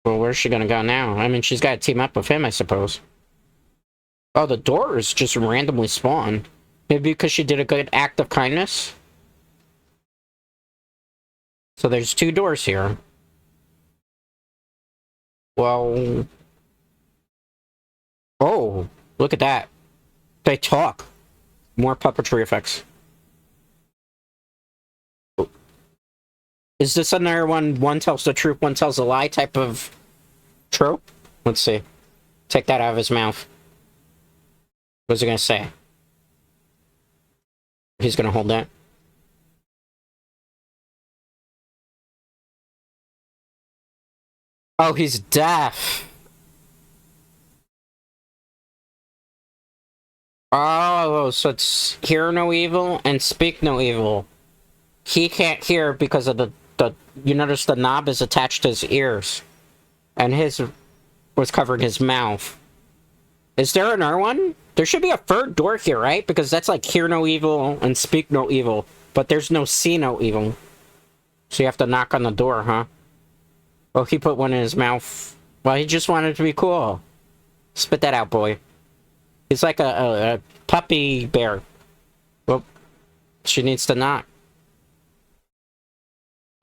Well, where's she gonna go now? I mean, she's gotta team up with him, I suppose. Oh, the doors just randomly spawn. Maybe because she did a good act of kindness? So there's two doors here. Well... Oh, look at that. They talk. More puppetry effects. Is this another one tells the truth, one tells a lie type of trope? Let's see. Take that out of his mouth. What's he gonna say? He's gonna hold that. Oh, he's deaf. Oh, so it's hear no evil and speak no evil. He can't hear because of the you notice the knob is attached to his ears. And his was covering his mouth. Is there another one? There should be a third door here, right? Because that's like hear no evil and speak no evil. But there's no see no evil. So you have to knock on the door, huh? Oh, he put one in his mouth. Well, he just wanted to be cool. Spit that out, boy. He's like a puppy bear. Well, she needs to knock.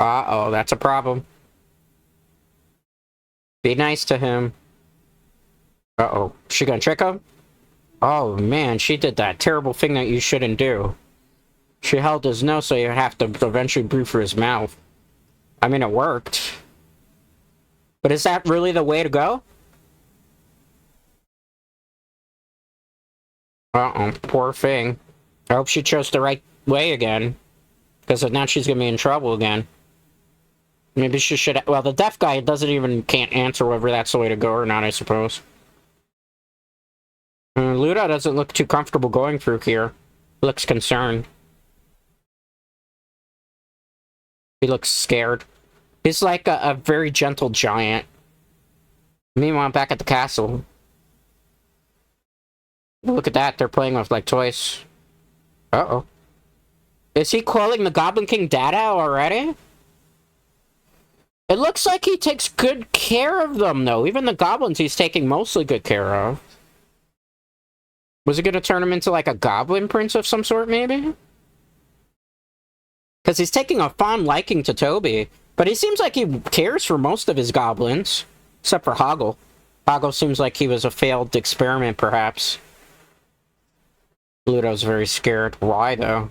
Uh-oh, that's a problem. Be nice to him. Uh-oh. She gonna trick him? Oh, man, she did that terrible thing that you shouldn't do. She held his nose so you have to eventually breathe through his mouth. I mean, it worked. But is that really the way to go? Uh-oh, poor thing. I hope she chose the right way again. Because if not, she's gonna be in trouble again. Maybe she should... Well, the deaf guy can't answer whether that's the way to go or not, I suppose. Ludo doesn't look too comfortable going through here. He looks concerned. He looks scared. He's like a very gentle giant. Meanwhile, back at the castle. Look at that, they're playing with, like, toys. Uh-oh. Is he calling the Goblin King Dada already? It looks like he takes good care of them, though. Even the goblins he's taking mostly good care of. Was he gonna turn him into, like, a goblin prince of some sort, maybe? Because he's taking a fond liking to Toby. But he seems like he cares for most of his goblins. Except for Hoggle. Hoggle seems like he was a failed experiment, perhaps. Ludo's very scared. Why, though?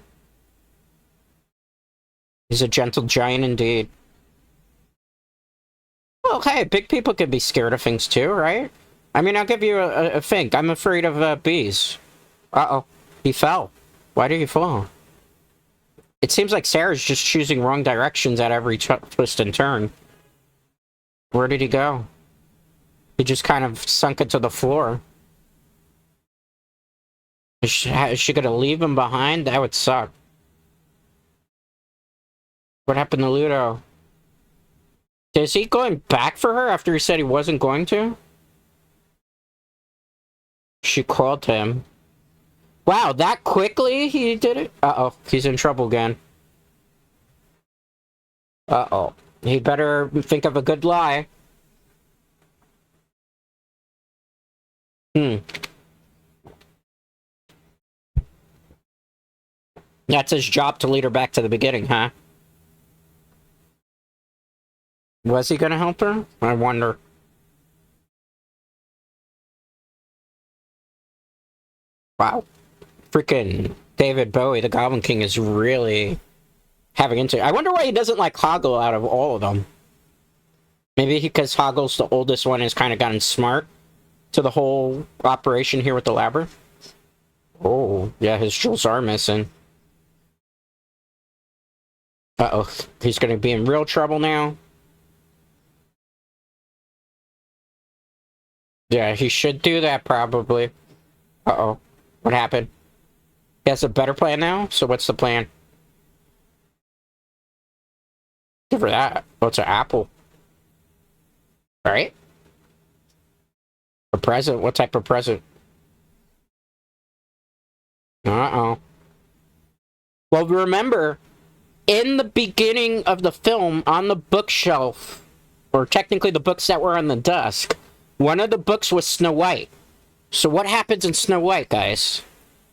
He's a gentle giant indeed. Well, hey, big people can be scared of things too, right? I mean, I'll give you a think. I'm afraid of bees. Uh-oh. He fell. Why did he fall? It seems like Sarah's just choosing wrong directions at every twist and turn. Where did he go? He just kind of sunk into the floor. Is she gonna leave him behind? That would suck. What happened to Ludo? Is he going back for her after he said he wasn't going to? She called to him. Wow, that quickly he did it? Uh-oh, he's in trouble again. Uh-oh. He better think of a good lie. That's his job to lead her back to the beginning, huh? Was he gonna help her? I wonder. Wow. Freaking David Bowe, the Goblin King, is really having into it. I wonder why he doesn't like Hoggle out of all of them. Maybe because Hoggle's the oldest one has kind of gotten smart to the whole operation here with the Labyrinth. Oh, yeah, his jewels are missing. Uh-oh, he's gonna be in real trouble now. Yeah, he should do that, probably. Uh-oh. What happened? He has a better plan now? So what's the plan? Give her that. Oh, it's an apple. Alright. A present? What type of present? Uh-oh. Well, remember, in the beginning of the film, on the bookshelf, or technically the books that were on the desk, one of the books was Snow White. So what happens in Snow White, guys?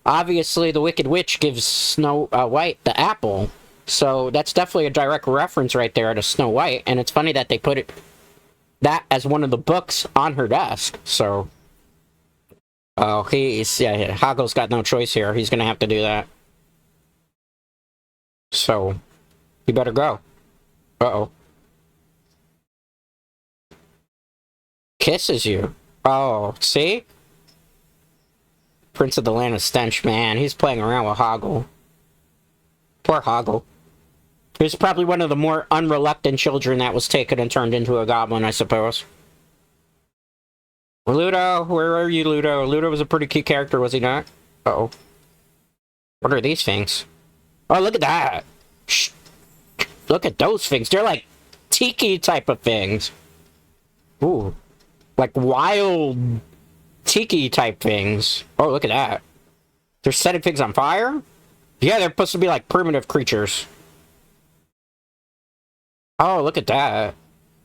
Obviously, the Wicked Witch gives Snow White the apple. So that's definitely a direct reference right there to Snow White. And it's funny that they put that as one of the books on her desk. So, oh, Hoggle's got no choice here. He's gonna have to do that. So, he better go. Uh-oh. Kisses you. Oh, see? Prince of the Land of Stench, man. He's playing around with Hoggle. Poor Hoggle. He was probably one of the more unreluctant children that was taken and turned into a goblin, I suppose. Ludo, where are you, Ludo? Ludo was a pretty key character, was he not? Uh-oh. What are these things? Oh, look at that! Shh. Look at those things. They're like tiki type of things. Ooh. Like wild tiki type things. Oh, look at that. They're setting things on fire? Yeah, they're supposed to be like primitive creatures. Oh, look at that.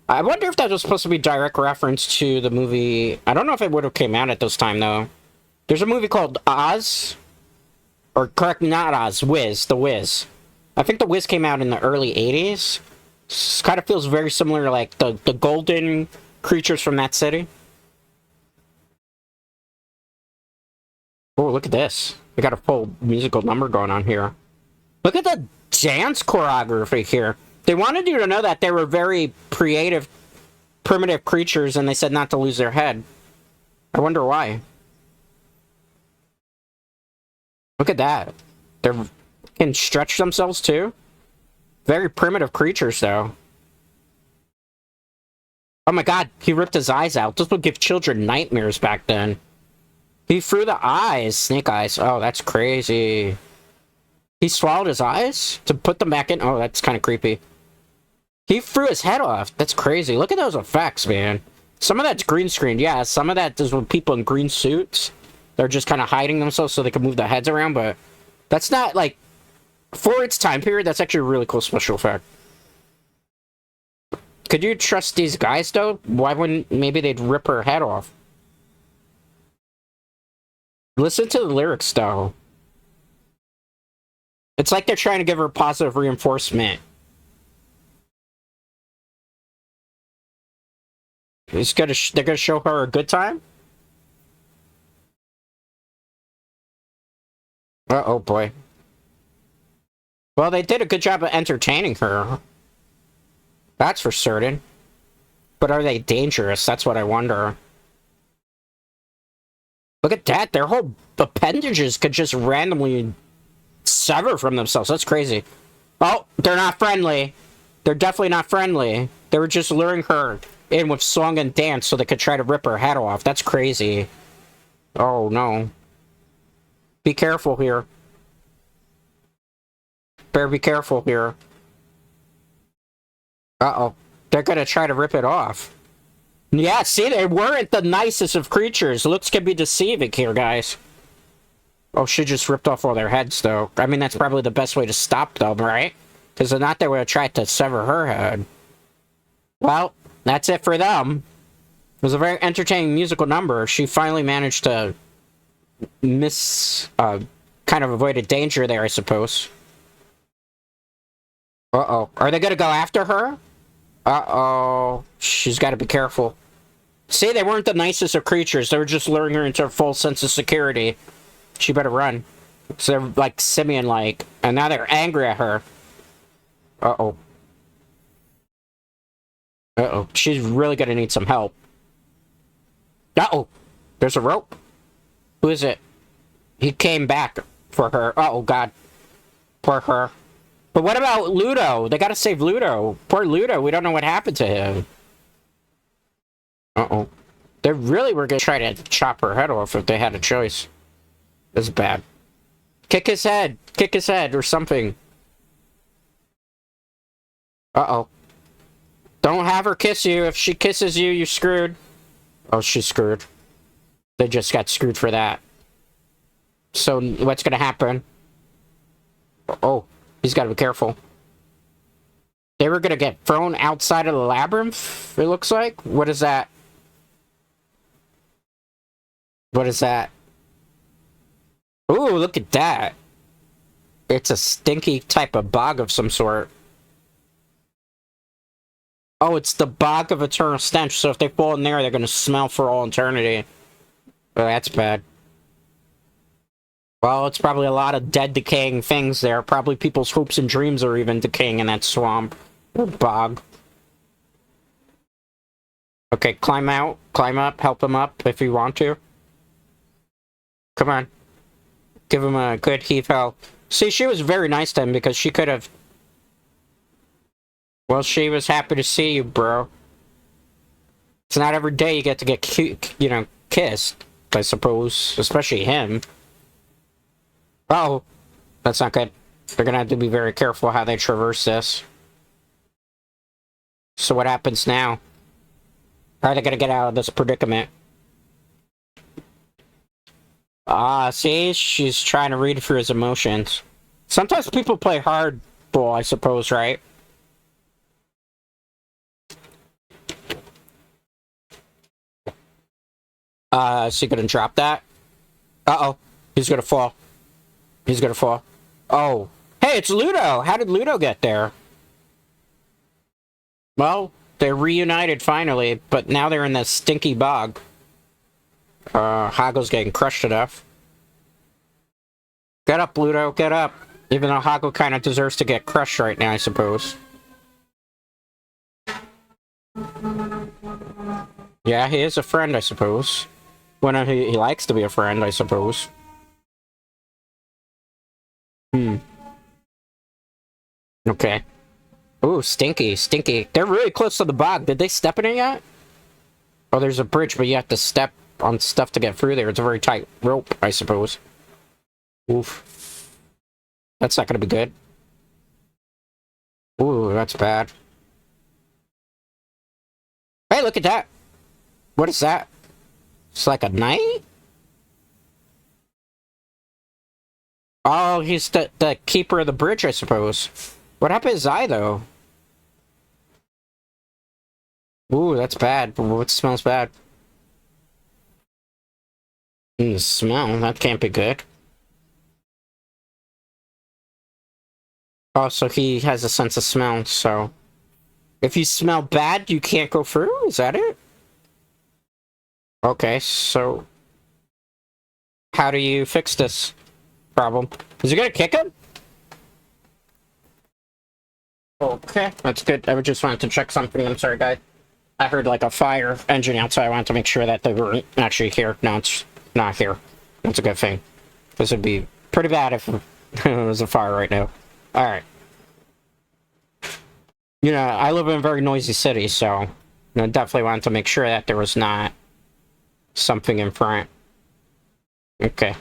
I wonder if that was supposed to be direct reference to the movie. I don't know if it would have came out at this time, though. There's a movie called Oz. Or, correct, not Oz, Wiz. The Wiz. I think The Wiz came out in the early 80s. Kind of feels very similar to, like, the golden creatures from that city. Oh, look at this. We got a full musical number going on here. Look at the dance choreography here. They wanted you to know that they were very creative, primitive creatures, and they said not to lose their head. I wonder why. Look at that. They can stretch themselves, too. Very primitive creatures, though. Oh my god, he ripped his eyes out. This would give children nightmares back then. He threw the eyes. Snake eyes. Oh, that's crazy. He swallowed his eyes to put them back in? Oh, that's kind of creepy. He threw his head off. That's crazy. Look at those effects, man. Some of that's green screen. Yeah, some of that is with people in green suits. They're just kind of hiding themselves so they can move the heads around, but that's not, like, for its time period, that's actually a really cool special effect. Could you trust these guys, though? Why wouldn't... Maybe they'd rip her head off. Listen to the lyrics, though. It's like they're trying to give her positive reinforcement. They're gonna show her a good time? Oh boy. Well, they did a good job of entertaining her. That's for certain. But are they dangerous? That's what I wonder. Look at that. Their whole appendages could just randomly sever from themselves. That's crazy. Oh, they're not friendly. They're definitely not friendly. They were just luring her in with song and dance so they could try to rip her head off. That's crazy. Oh, no. Be careful here. Better be careful here. Uh-oh. They're gonna try to rip it off. Yeah, see, they weren't the nicest of creatures. Looks can be deceiving here, guys. Oh, she just ripped off all their heads, though. I mean, that's probably the best way to stop them, right? Because if not, they would have tried to sever her head. Well, that's it for them. It was a very entertaining musical number. She finally managed to kind of avoided danger there, I suppose. Uh-oh. Are they gonna go after her? Uh-oh. She's gotta be careful. See, they weren't the nicest of creatures. They were just luring her into a full sense of security. She better run. So they're, like, simian-like. And now they're angry at her. Uh-oh. Uh-oh. She's really gonna need some help. Uh-oh. There's a rope. Who is it? He came back for her. Uh-oh, God. Poor her. But what about Ludo? They gotta save Ludo. Poor Ludo. We don't know what happened to him. Uh-oh. They really were gonna try to chop her head off if they had a choice. This is bad. Kick his head. Kick his head or something. Uh-oh. Don't have her kiss you. If she kisses you, you're screwed. Oh, she's screwed. They just got screwed for that. So, what's gonna happen? Oh, he's gotta be careful. They were gonna get thrown outside of the labyrinth, it looks like. What is that? What is that? Ooh, look at that. It's a stinky type of bog of some sort. Oh, it's the bog of eternal stench, so if they fall in there, they're gonna smell for all eternity. Oh, that's bad. Well, it's probably a lot of dead, decaying things there. Probably people's hopes and dreams are even decaying in that swamp. Or bog. Okay, climb out, climb up, help him up if you want to. Come on. Give him a good heave-ho. See, she was very nice to him because she could have... Well, she was happy to see you, bro. It's not every day you get to get, you know, kissed, I suppose. Especially him. Oh, that's not good. They're gonna have to be very careful how they traverse this. So what happens now? How are they gonna get out of this predicament? Ah, see? She's trying to read through his emotions. Sometimes people play hardball, I suppose, right? Is he gonna drop that? Uh-oh. He's gonna fall. He's gonna fall. Oh. Hey, it's Ludo! How did Ludo get there? Well, they're reunited finally, but now they're in this stinky bog. Hago's getting crushed to death. Get up, Ludo, get up. Even though Hago kind of deserves to get crushed right now, I suppose. Yeah, he is a friend, I suppose. Well, he likes to be a friend, I suppose. Okay. Ooh, stinky, stinky. They're really close to the bog. Did they step in it yet? Oh, there's a bridge, but you have to step on stuff to get through there. It's a very tight rope, I suppose. Oof. That's not gonna be good. Ooh, that's bad. Hey, look at that! What is that? It's like a knight? Oh, he's the keeper of the bridge, I suppose. What happened to his eye, though? Ooh, that's bad. What smells bad? Smell? That can't be good. Oh, so he has a sense of smell, so... If you smell bad, you can't go through? Is that it? Okay, so... How do you fix this problem? Is he gonna kick him? Okay, that's good. I just wanted to check something. I'm sorry, guys. I heard like a fire engine outside. I wanted to make sure that they weren't actually here. No, it's not here. That's a good thing. This would be pretty bad if there was a fire right now. Alright. You know, I live in a very noisy city, so I definitely wanted to make sure that there was not something in front. Okay.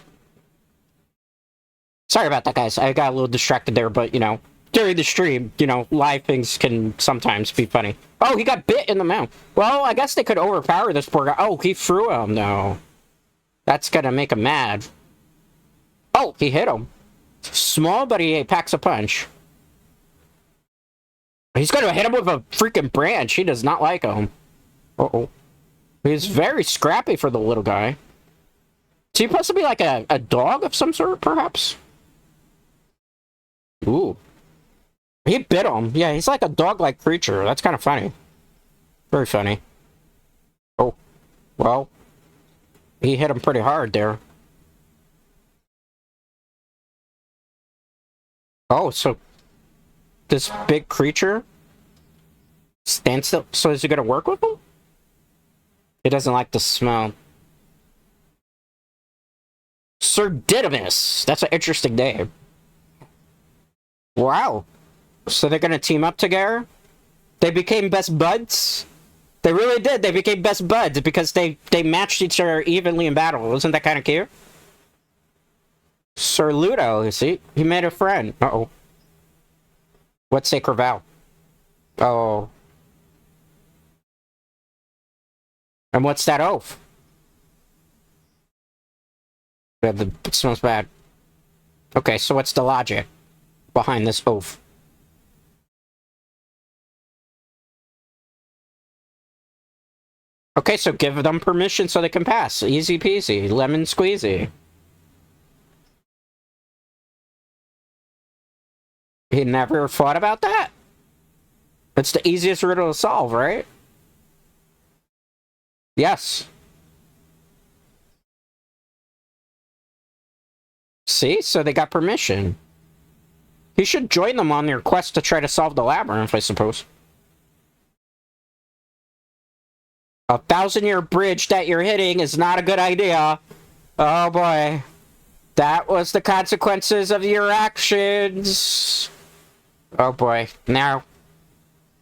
Sorry about that, guys. I got a little distracted there, but, you know, during the stream, you know, live things can sometimes be funny. Oh, he got bit in the mouth. Well, I guess they could overpower this poor guy. Oh, he threw him, though. That's gonna make him mad. Oh, he hit him. Small, but he packs a punch. He's gonna hit him with a freaking branch. He does not like him. Uh-oh. He's very scrappy for the little guy. Is he supposed to be like a dog of some sort, perhaps? Ooh. He bit him. Yeah, he's like a dog-like creature. That's kind of funny. Very funny. Oh. Well. He hit him pretty hard there. Oh, so... This big creature stands still. So is he gonna work with him? He doesn't like the smell. Sir Didymus. That's an interesting name. Wow. So they're gonna team up together? They became best buds? They really did. They became best buds because they matched each other evenly in battle. Wasn't that kind of cute? Sir Ludo, you see? He made a friend. Uh-oh. What's Sacred Vow? Oh. And what's that oath? Yeah, it smells bad. Okay, so what's the logic behind this oath? Okay, so give them permission so they can pass. Easy peasy. Lemon squeezy. He never thought about that? It's the easiest riddle to solve, right? Yes. See? So they got permission. He should join them on their quest to try to solve the labyrinth, I suppose. 1,000-year bridge that you're hitting is not a good idea. Oh boy. That was the consequences of your actions. Oh boy. Now.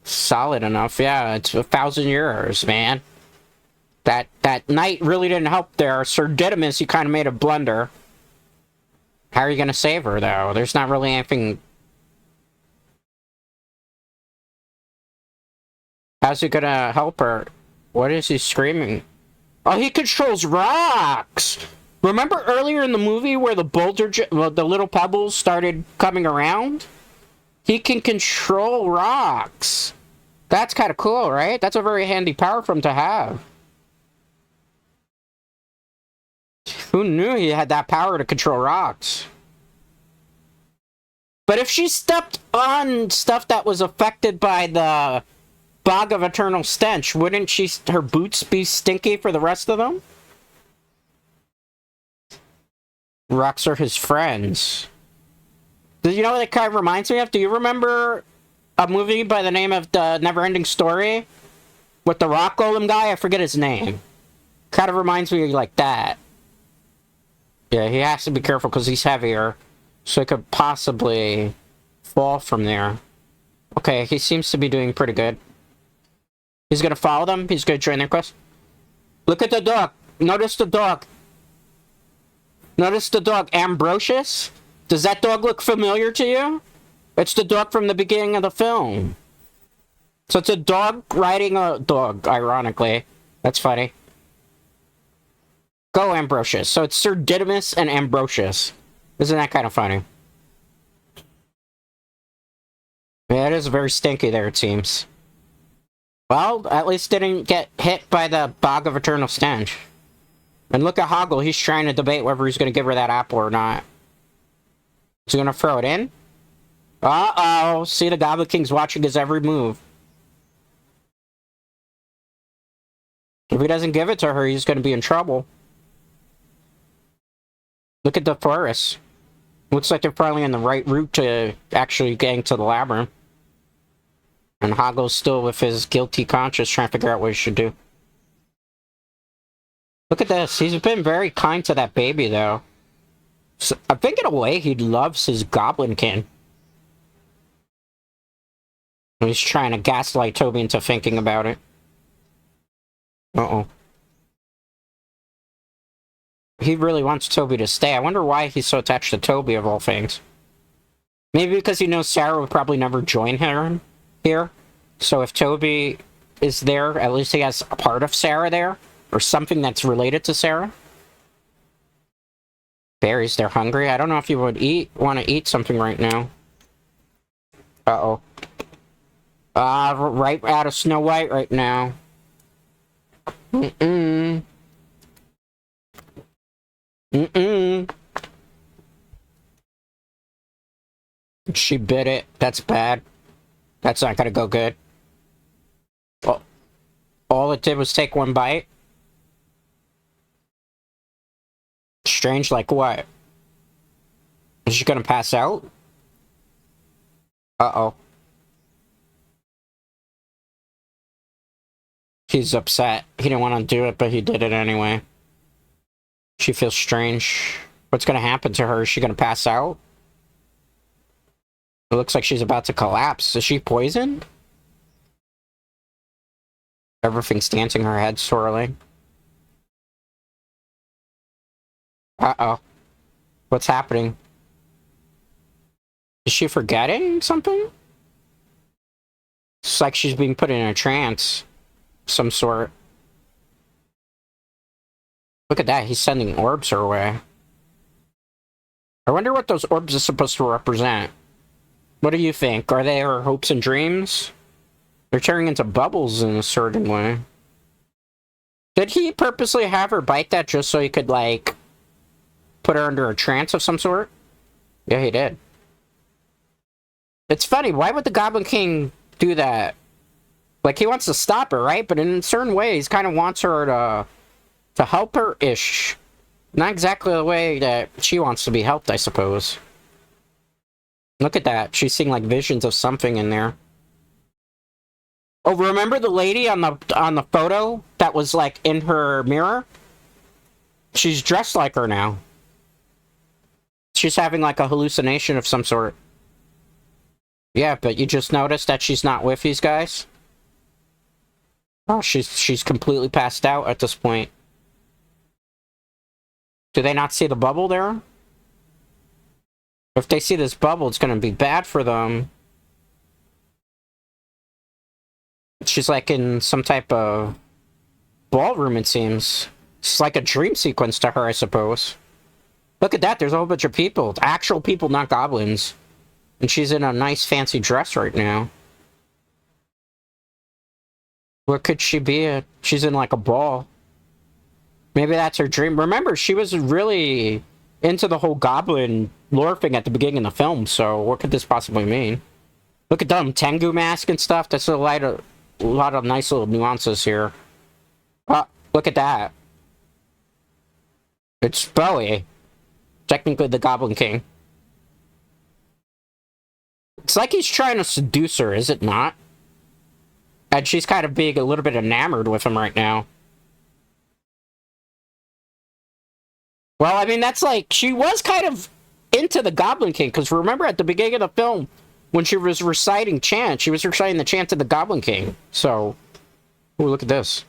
Solid enough. Yeah, it's 1,000 years, man. That knight really didn't help there. Sir Didymus, you kind of made a blunder. How are you going to save her, though? There's not really anything... How's he going to help her? What is he screaming? Oh, he controls rocks! Remember earlier in the movie where the the little pebbles started coming around? He can control rocks. That's kind of cool, right? That's a very handy power for him to have. Who knew he had that power to control rocks? But if she stepped on stuff that was affected by the Bog of Eternal Stench, wouldn't her boots be stinky for the rest of them? Rocks are his friends. Do you know what it kind of reminds me of? Do you remember a movie by the name of The Neverending Story? With the rock golem guy? I forget his name. Kind of reminds me like that. Yeah, he has to be careful because he's heavier. So he could possibly fall from there. Okay, he seems to be doing pretty good. He's gonna follow them? He's gonna join their quest? Look at the dog! Notice the dog! Notice the dog, Ambrosius? Does that dog look familiar to you? It's the dog from the beginning of the film. So it's a dog riding a dog, ironically. That's funny. Go, Ambrosius. So it's Sir Didymus and Ambrosius. Isn't that kind of funny? Yeah, it is very stinky there, it seems. Well, at least didn't get hit by the Bog of Eternal Stench. And look at Hoggle, he's trying to debate whether he's going to give her that apple or not. Is he going to throw it in? Uh-oh, see, the Goblin King's watching his every move. If he doesn't give it to her, he's going to be in trouble. Look at the forest. Looks like they're probably on the right route to actually getting to the labyrinth. And Hoggle's still with his guilty conscience trying to figure out what he should do. Look at this. He's been very kind to that baby, though. So, I think in a way he loves his Goblin King. He's trying to gaslight Toby into thinking about it. Uh-oh. He really wants Toby to stay. I wonder why he's so attached to Toby, of all things. Maybe because he knows Sarah would probably never join him here. So if Toby is there, at least he has a part of Sarah there. Or something that's related to Sarah. Berries, they're hungry. I don't know if you would want to eat something right now. Uh-oh. Right out of Snow White right now. Mm-mm. Mm-mm. She bit it. That's bad. That's not gonna go good. Well, all it did was take one bite. Strange, like what? Is she gonna pass out? Uh-oh. He's upset. He didn't want to do it, but he did it anyway. She feels strange. What's gonna happen to her? Is she gonna pass out? It looks like she's about to collapse. Is she poisoned? Everything's dancing, her head swirling. Uh-oh. What's happening? Is she forgetting something? It's like she's being put in a trance. Some sort. Look at that, he's sending orbs her way. I wonder what those orbs are supposed to represent. What do you think? Are they her hopes and dreams? They're turning into bubbles in a certain way. Did he purposely have her bite that just so he could, like, put her under a trance of some sort? Yeah, he did. It's funny, why would the Goblin King do that? Like, he wants to stop her, right? But in certain ways, kind of wants her to help her-ish. Not exactly the way that she wants to be helped, I suppose. Look at that. She's seeing, like, visions of something in there. Oh, remember the lady on the photo that was, like, in her mirror? She's dressed like her now. She's having, like, a hallucination of some sort. Yeah, but you just noticed that she's not with these guys? Oh, she's completely passed out at this point. Do they not see the bubble there? If they see this bubble, it's gonna be bad for them. She's like in some type of ballroom, it seems. It's like a dream sequence to her, I suppose. Look at that, there's a whole bunch of people. Actual people, not goblins. And she's in a nice fancy dress right now. What could she be? She's in like a ball. Maybe that's her dream. Remember, she was really into the whole goblin lore thing at the beginning of the film, so what could this possibly mean? Look at them, Tengu mask and stuff. That's a lot of nice little nuances here. Oh, look at that. It's Bowe. Technically the Goblin King. It's like he's trying to seduce her, is it not? And she's kind of being a little bit enamored with him right now. Well, I mean, that's like, she was kind of into the Goblin King, because remember at the beginning of the film, when she was reciting chant, she was reciting the chant of the Goblin King. So, ooh, look at this.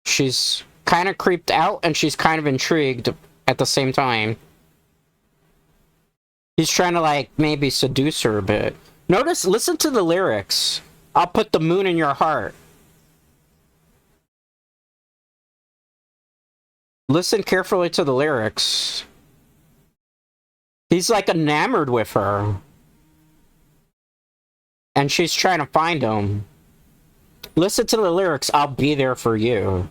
She's kind of creeped out, and she's kind of intrigued at the same time. He's trying to, like, maybe seduce her a bit. Notice, listen to the lyrics. I'll put the moon in your heart. Listen carefully to the lyrics. He's like enamored with her. And she's trying to find him. Listen to the lyrics, I'll be there for you.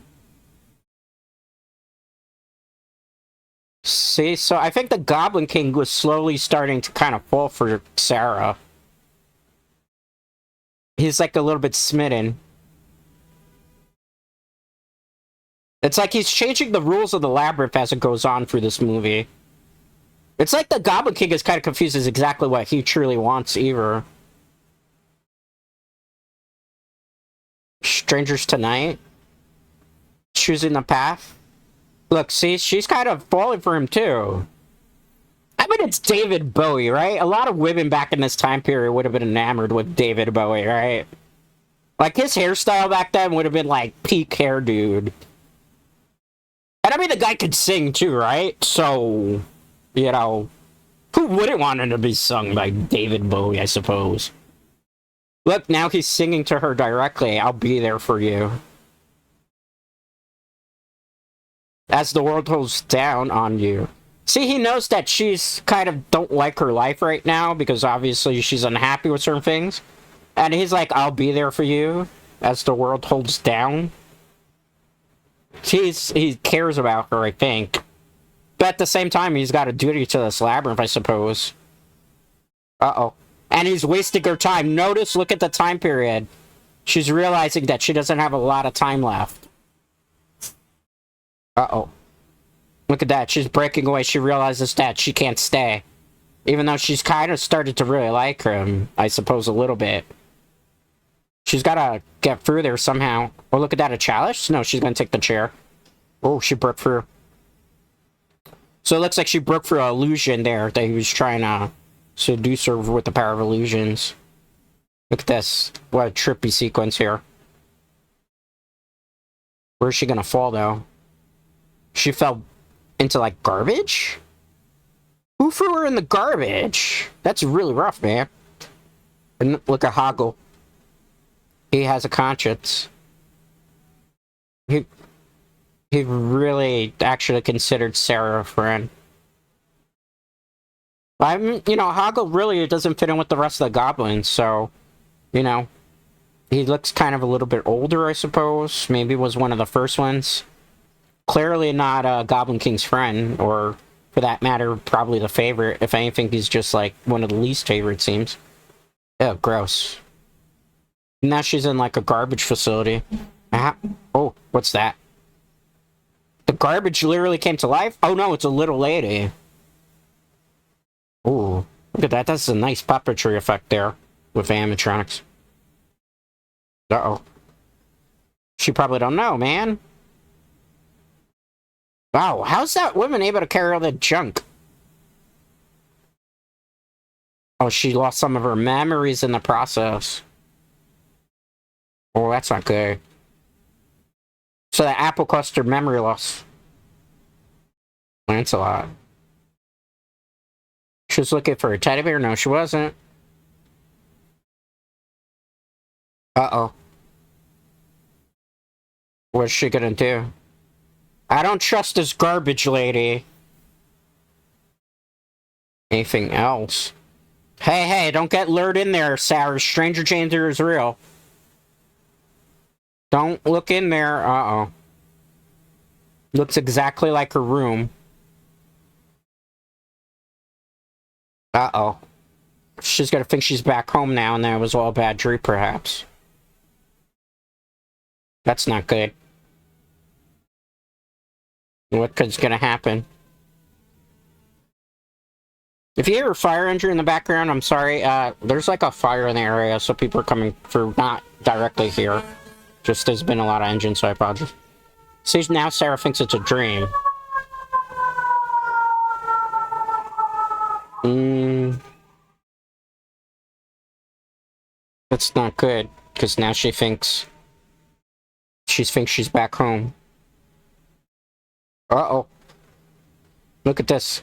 See, so I think the Goblin King was slowly starting to kind of fall for Sarah. He's like a little bit smitten. It's like he's changing the rules of the Labyrinth as it goes on through this movie. It's like the Goblin King is kind of confused as exactly what he truly wants either. Strangers Tonight? Choosing the path? Look, see, she's kind of falling for him too. I mean, it's David Bowie, right? A lot of women back in this time period would have been enamored with David Bowie, right? Like, his hairstyle back then would have been like peak hair dude. And I mean, the guy could sing too, right? So, you know, who wouldn't want him to be sung by David Bowie, I suppose? Look, now he's singing to her directly. I'll be there for you. As the world holds down on you. See, he knows that she's kind of don't like her life right now because obviously she's unhappy with certain things. And he's like, I'll be there for you as the world holds down. He cares about her, I think. But at the same time, he's got a duty to this labyrinth, I suppose. Uh-oh. And he's wasting her time. Notice, look at the time period. She's realizing that she doesn't have a lot of time left. Uh-oh. Look at that. She's breaking away. She realizes that she can't stay. Even though she's kind of started to really like him, I suppose, a little bit. She's got to get through there somehow. Oh, look at that. A chalice? No, she's going to take the chair. Oh, she broke through. So it looks like she broke through an illusion there that he was trying to seduce her with the power of illusions. Look at this. What a trippy sequence here. Where's she going to fall, though? She fell into, like, garbage? Who threw her in the garbage? That's really rough, man. And look at Hoggle. He has a conscience. He really actually considered Sarah a friend. You know, Hoggle really doesn't fit in with the rest of the goblins, so, you know, he looks kind of a little bit older, I suppose. Maybe was one of the first ones. Clearly not Goblin King's friend, or, for that matter, probably the favorite. If anything, he's just, like, one of the least favorite, seems. Oh, gross. Now she's in, like, a garbage facility. Oh, what's that? The garbage literally came to life? Oh, no, it's a little lady. Ooh, look at that. That's a nice puppetry effect there with animatronics. Uh-oh. She probably don't know, man. Wow, how's that woman able to carry all that junk? Oh, she lost some of her memories in the process. Oh, that's not good. So the apple caused her memory loss. Lancelot. She was looking for a teddy bear? No, she wasn't. Uh-oh. What's she gonna do? I don't trust this garbage lady. Anything else? Hey, don't get lured in there, Sarah. Stranger danger is real. Don't look in there. Uh-oh. Looks exactly like her room. Uh-oh. She's gonna think she's back home now and that was all a bad dream, perhaps. That's not good. What's gonna happen? If you hear a fire engine in the background, I'm sorry. There's like a fire in the area, so people are coming through, not directly here. Just there's been a lot of engines, so I apologize. See, now Sarah thinks it's a dream. That's not good, because now she thinks she's back home. Uh-oh. Look at this.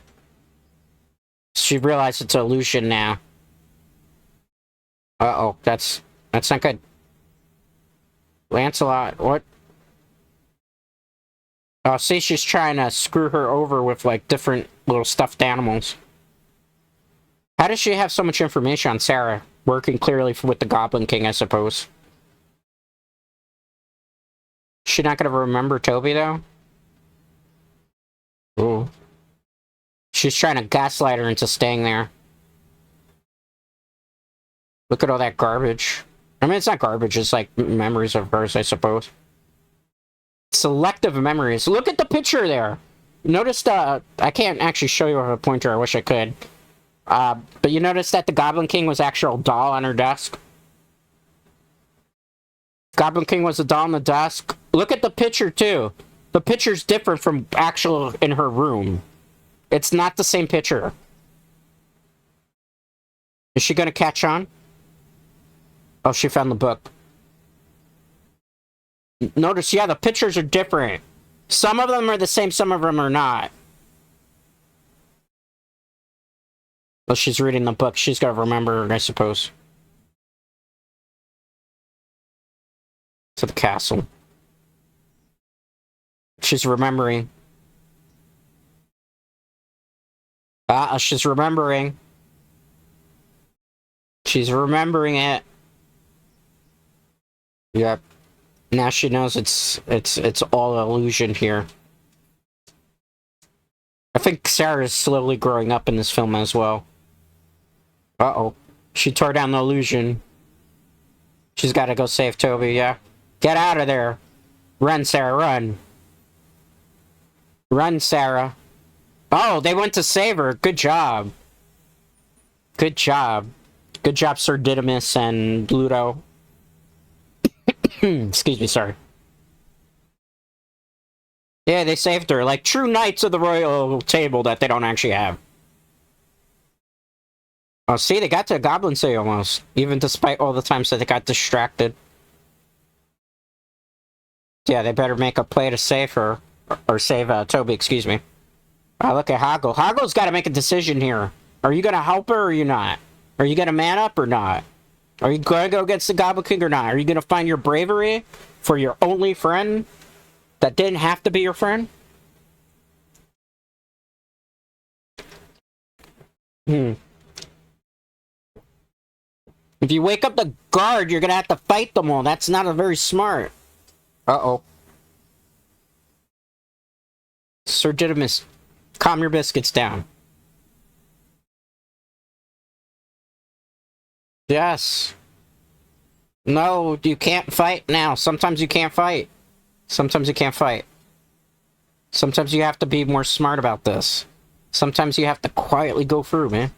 She realized it's an illusion now. Uh-oh, that's not good. Lancelot, what? Oh, see, she's trying to screw her over with, like, different little stuffed animals. How does she have so much information on Sarah? Working clearly with the Goblin King, I suppose. She not gonna remember Toby, though? Ooh. She's trying to gaslight her into staying there. Look at all that garbage. I mean, it's not garbage, it's like memories of hers, I suppose. Selective memories. Look at the picture there! Notice the... I can't actually show you with a pointer, I wish I could. But you notice that the Goblin King was actual doll on her desk? Goblin King was a doll on the desk. Look at the picture, too. The picture's different from actual in her room. It's not the same picture. Is she gonna catch on? Oh, she found the book. Notice, yeah, the pictures are different. Some of them are the same, some of them are not. Well, she's reading the book. She's gotta remember, I suppose. To the castle. She's remembering. She's remembering. She's remembering it. Yep. Now she knows it's all illusion here. I think Sarah is slowly growing up in this film as well. Uh-oh. She tore down the illusion. She's gotta go save Toby, yeah. Get out of there. Run, Sarah, run. Run, Sarah. Oh, they went to save her. Good job. Good job. Good job, Sir Didymus and Bluto. Excuse me, sorry. Yeah, they saved her, like true knights of the royal table that they don't actually have. Oh, see, they got to a Goblin City almost, even despite all the times that they got distracted. Yeah, they better make a play to save her, or save Toby, excuse me. Look at Hoggle. Hoggle's got to make a decision here. Are you gonna help her or are you not? Are you gonna man up or not? Are you gonna go against the Goblin King or not? Are you gonna find your bravery for your only friend that didn't have to be your friend? If you wake up the guard, you're gonna have to fight them all. That's not a very smart. Uh-oh. Sir Didymus, calm your biscuits down. Yes. No, you can't fight now. Sometimes you can't fight. Sometimes you can't fight. Sometimes you have to be more smart about this. Sometimes you have to quietly go through, man.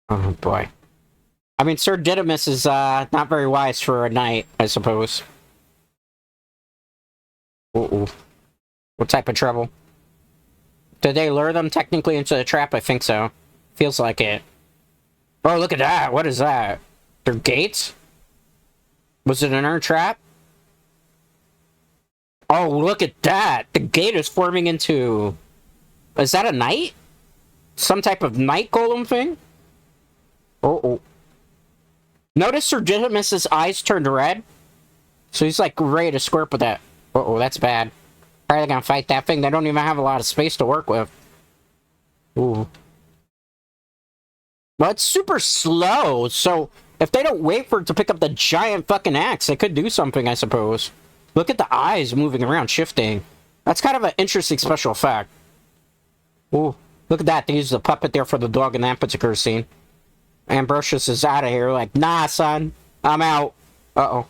Oh, boy. I mean, Sir Didymus is, not very wise for a knight, I suppose. Uh-oh. What type of trouble? Did they lure them technically into the trap? I think so. Feels like it. Oh, look at that! What is that? They're gates? Was it an trap? Oh, look at that! The gate is forming into... Is that a knight? Some type of knight golem thing? Uh-oh. Notice Sir Didymus's eyes turned red? So he's like ready to squirt with that. Uh-oh, that's bad. How are they gonna fight that thing? They don't even have a lot of space to work with. Ooh. Well, it's super slow, so if they don't wait for it to pick up the giant fucking axe, they could do something, I suppose. Look at the eyes moving around, shifting. That's kind of an interesting special effect. Ooh, look at that. They used the puppet there for the dog in that particular scene. Ambrosius is out of here, like, nah, son, I'm out. Uh-oh.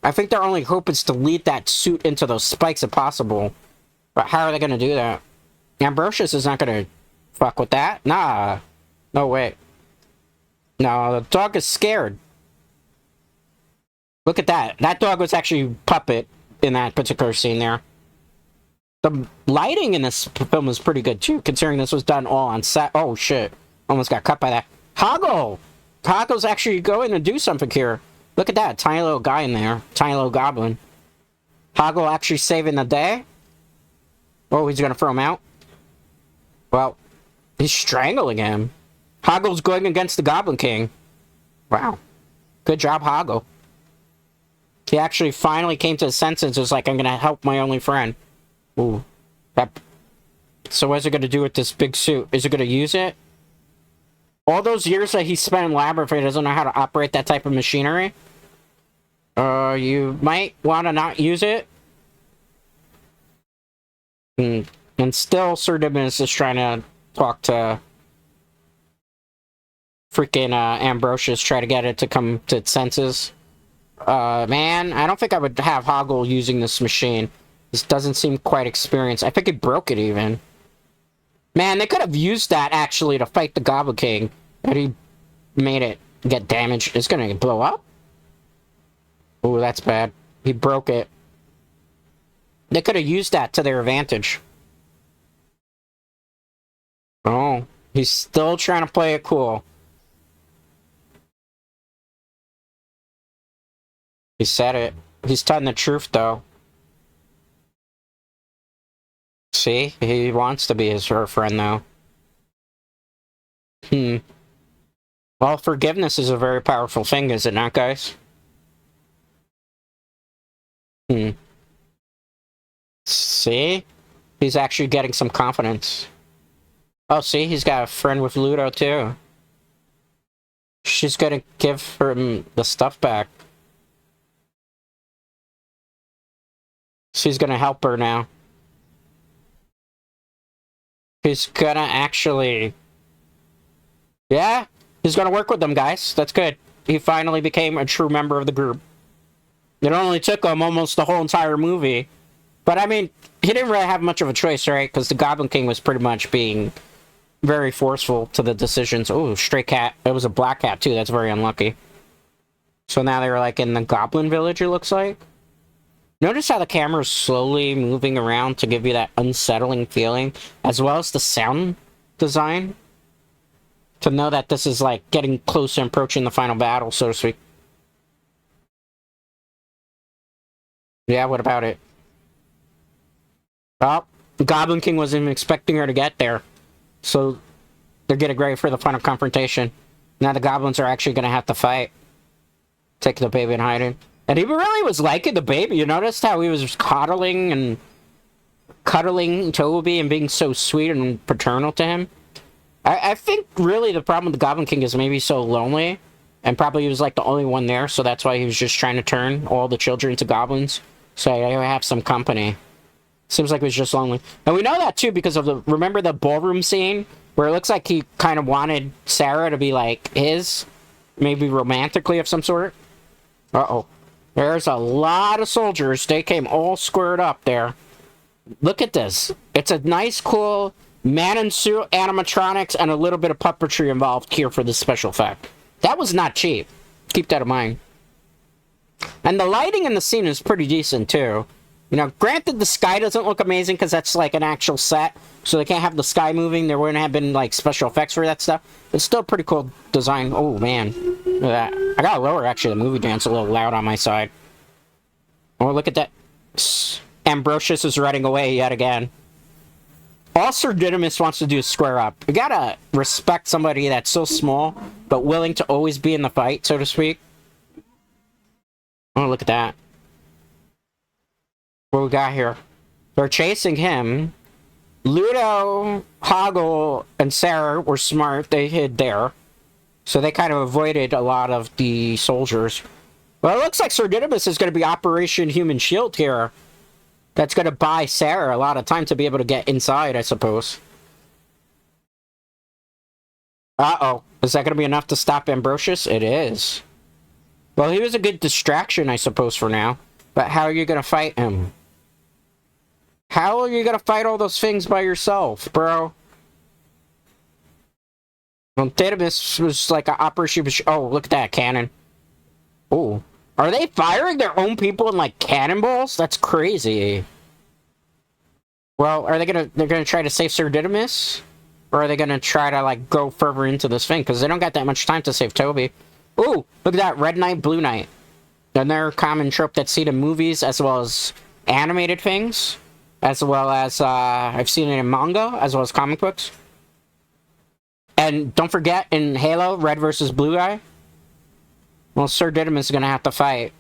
I think their only hope is to lead that suit into those spikes if possible. But how are they gonna do that? Ambrosius is not gonna fuck with that. Nah. No way. No, the dog is scared. Look at that. That dog was actually puppet in that particular scene there. The lighting in this film is pretty good too, considering this was done all on set. Oh shit. Almost got cut by that. Hoggle! Hoggle's actually going to do something here. Look at that. Tiny little guy in there. Tiny little goblin. Hoggle actually saving the day. Oh, he's gonna throw him out. Well, he's strangling him. Hoggle's going against the Goblin King. Wow. Good job, Hoggle. He actually finally came to his senses. Was like, I'm gonna help my only friend. Ooh. That... So what's it gonna do with this big suit? Is it gonna use it? All those years that he spent in Labyrinth, he doesn't know how to operate that type of machinery. You might want to not use it. And still, Sir Didymus is trying to talk to freaking Ambrosius, try to get it to come to its senses. Man, I don't think I would have Hoggle using this machine. This doesn't seem quite experienced. I think he broke it even. Man, they could have used that actually to fight the Goblin King, but he made it get damaged. It's gonna blow up? Oh, that's bad. He broke it. They could have used that to their advantage. Oh, he's still trying to play it cool. He said it. He's telling the truth, though. See? He wants to be her friend, though. Well, forgiveness is a very powerful thing, is it not, guys? See? He's actually getting some confidence. Oh, see? He's got a friend with Ludo, too. She's gonna give him the stuff back. She's gonna help her now. He's gonna actually... Yeah, he's gonna work with them, guys. That's good. He finally became a true member of the group. It only took him almost the whole entire movie. But, I mean, he didn't really have much of a choice, right? Because the Goblin King was pretty much being very forceful to the decisions. Oh, stray cat. It was a black cat, too. That's very unlucky. So now they were, like, in the Goblin Village, it looks like. Notice how the camera is slowly moving around to give you that unsettling feeling, as well as the sound design. To know that this is, like, getting close and approaching the final battle, so to speak. Yeah, what about it? Well, the Goblin King wasn't even expecting her to get there. So, they're getting ready for the final confrontation. Now the goblins are actually going to have to fight. Take the baby and hide him. And he really was liking the baby. You noticed how he was cuddling Toby and being so sweet and paternal to him? I think really the problem with the Goblin King is maybe so lonely. And probably he was like the only one there. So that's why he was just trying to turn all the children into goblins. So I have some company. Seems like it was just lonely. And we know that too because of the... Remember the ballroom scene? Where it looks like he kind of wanted Sarah to be like his? Maybe romantically of some sort? Uh-oh. There's a lot of soldiers. They came all squared up there. Look at this. It's a nice, cool man-in-suit animatronics and a little bit of puppetry involved here for this special effect. That was not cheap. Keep that in mind. And the lighting in the scene is pretty decent, too. You know, granted, the sky doesn't look amazing because that's, like, an actual set. So they can't have the sky moving. There wouldn't have been, like, special effects for that stuff. It's still pretty cool design. Oh, man. Look at that. I gotta lower, actually, the movie dance a little loud on my side. Oh, look at that. Ambrosius is running away yet again. All Sir Didymus wants to do is square up. You gotta respect somebody that's so small, but willing to always be in the fight, so to speak. Oh, look at that. What we got here? They're chasing him. Ludo, Hoggle, and Sarah were smart. They hid there. So they kind of avoided a lot of the soldiers. Well, it looks like Sir Didymus is going to be Operation Human Shield here. That's going to buy Sarah a lot of time to be able to get inside, I suppose. Uh-oh. Is that going to be enough to stop Ambrosius? It is. Well, he was a good distraction, I suppose, for now. But how are you going to fight him? How are you going to fight all those things by yourself, bro? Well, Didymus was like an Operation... Oh, look at that cannon. Oh. Are they firing their own people in, like, cannonballs? That's crazy. Well, are they gonna... They're gonna try to save Sir Didymus? Or are they gonna try to, like, go further into this thing? Because they don't got that much time to save Toby. Ooh, look at that. Red Knight, Blue Knight. Another common trope that's seen in movies as well as animated things. As well as, I've seen it in manga, as well as comic books. And don't forget, in Halo, Red versus Blue Guy. Well, Sir Didymus is gonna have to fight.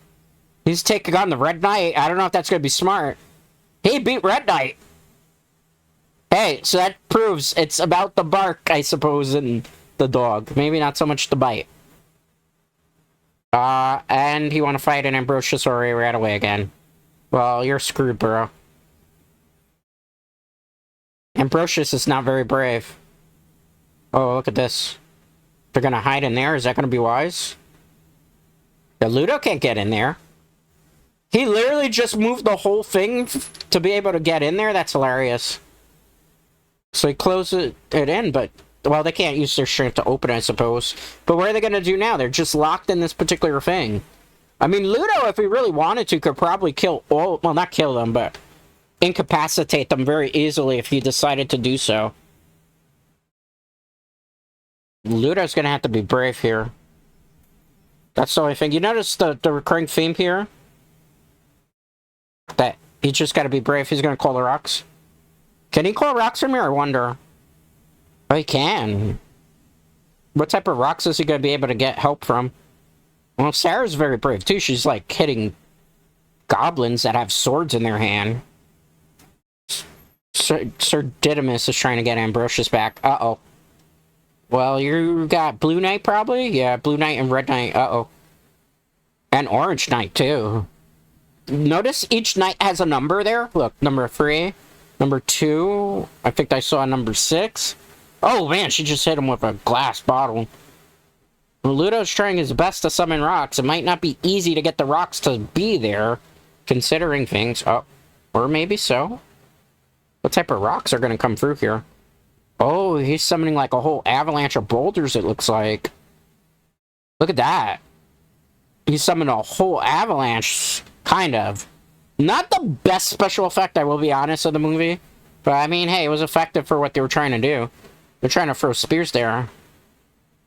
He's taking on the Red Knight. I don't know if that's gonna be smart. He beat Red Knight. Hey, so that proves it's about the bark, I suppose, and the dog. Maybe not so much the bite. And you want to fight an Ambrosius or a ran away again. Well, you're screwed, bro. Ambrosius is not very brave. Oh, look at this. They're gonna hide in there? Is that gonna be wise? The Ludo can't get in there. He literally just moved the whole thing to be able to get in there? That's hilarious. So he closed it in, but... Well, they can't use their strength to open it, I suppose. But what are they gonna do now? They're just locked in this particular thing. I mean, Ludo, if he really wanted to, could probably kill all... Well, not kill them, but... incapacitate them very easily if he decided to do so. Ludo's gonna have to be brave here. That's the only thing. You notice the recurring theme here? That he just gotta be brave. He's gonna call the rocks. Can he call rocks from here? I wonder. Oh, he can. What type of rocks is he gonna be able to get help from? Well, Sarah's very brave too. She's like hitting goblins that have swords in their hand. Sir Didymus is trying to get Ambrosius back. Uh-oh. Well, you got Blue Knight, probably? Yeah, Blue Knight and Red Knight. Uh-oh. And Orange Knight, too. Notice each knight has a number there. Look, number 3. Number 2. I think I saw number 6. Oh, man, she just hit him with a glass bottle. Ludo's trying his best to summon rocks. It might not be easy to get the rocks to be there, considering things. Oh, or maybe so. What type of rocks are going to come through here? Oh, he's summoning like a whole avalanche of boulders, it looks like. Look at that. He summoned a whole avalanche, kind of. Not the best special effect, I will be honest, of the movie. But, I mean, hey, it was effective for what they were trying to do. They're trying to throw spears there.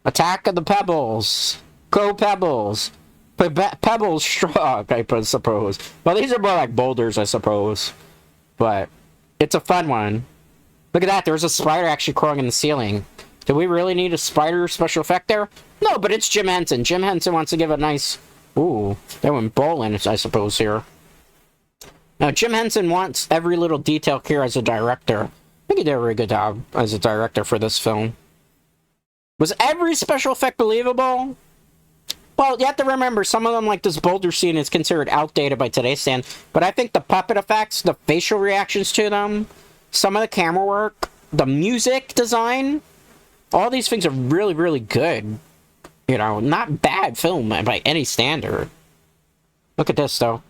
Attack of the Pebbles. Go Pebbles. Pebbles strong, I suppose. Well, these are more like boulders, I suppose. But it's a fun one. Look at that, there was a spider actually crawling in the ceiling. Do we really need a spider special effect there? No, but it's Jim Henson. Jim Henson wants to give a nice... Ooh, they went bowling, I suppose, here. Now, Jim Henson wants every little detail here as a director. I think he did a really good job as a director for this film. Was every special effect believable? Well, you have to remember, some of them, like this boulder scene, is considered outdated by today's standards. But I think the puppet effects, the facial reactions to them, some of the camera work, the music design, all these things are really, really good. You know, not bad film by any standard. Look at this, though.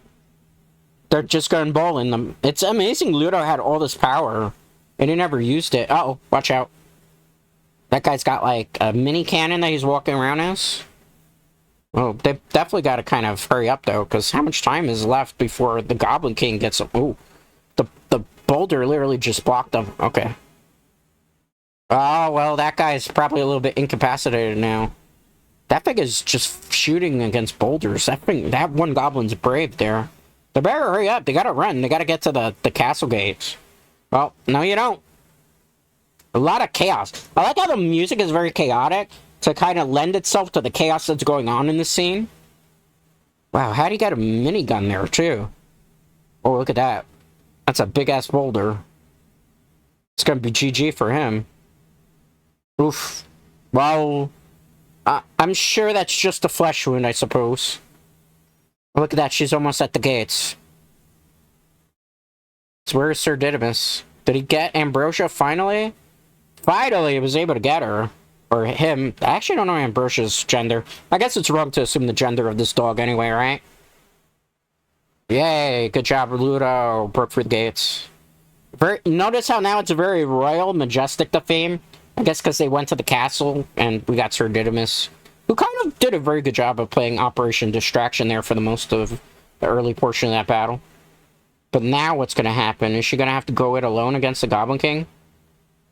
They're just going bowling them. It's amazing Ludo had all this power, and he never used it. Uh-oh, watch out. That guy's got, like, a mini cannon that he's walking around as. Oh, they definitely got to kind of hurry up, though, because how much time is left before the Goblin King gets... Ooh, the boulder literally just blocked them. Okay. Oh, well, that guy's probably a little bit incapacitated now. That thing is just shooting against boulders. That one goblin's brave there. They better hurry up. They gotta run. They gotta get to the castle gates. Well, no you don't. A lot of chaos. I like how the music is very chaotic to kind of lend itself to the chaos that's going on in the scene. Wow, how do you get a minigun there, too? Oh, look at that. That's a big-ass boulder. It's gonna be GG for him. Oof. Well, I'm sure that's just a flesh wound, I suppose. Look at that, she's almost at the gates. So where is Sir Didymus? Did he get Ambrosia finally? Finally, he was able to get her. Or him. I actually don't know Ambrosia's gender. I guess it's wrong to assume the gender of this dog anyway, right? Yay, good job, Ludo. Broke through the gates. Notice how now it's a very royal, majestic, the theme. I guess because they went to the castle, and we got Sir Didymus, who kind of did a very good job of playing Operation Distraction there for the most of the early portion of that battle. But now what's going to happen? Is she going to have to go it alone against the Goblin King?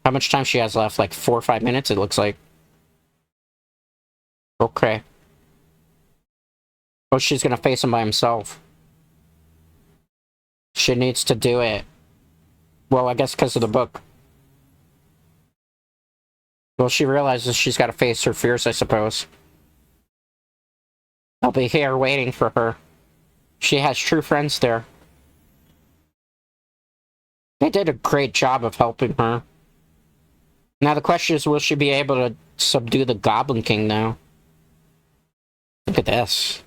How much time she has left? Like 4 or 5 minutes, it looks like. Okay. Oh, she's going to face him by himself. She needs to do it. Well, I guess because of the book. Well, she realizes she's got to face her fears, I suppose. I'll be here waiting for her. She has true friends there. They did a great job of helping her. Now the question is, will she be able subdue the Goblin King now. Look at this.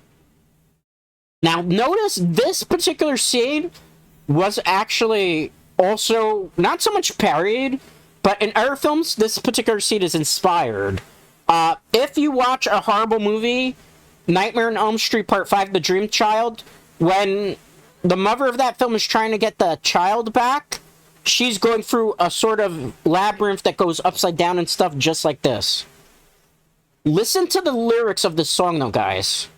Now, notice this particular scene was actually also not so much parodied, but in other films, this particular scene is inspired. If you watch a horrible movie, Nightmare on Elm Street Part 5, The Dream Child, when the mother of that film is trying to get the child back, she's going through a sort of labyrinth that goes upside down and stuff just like this. Listen to the lyrics of this song, though, guys.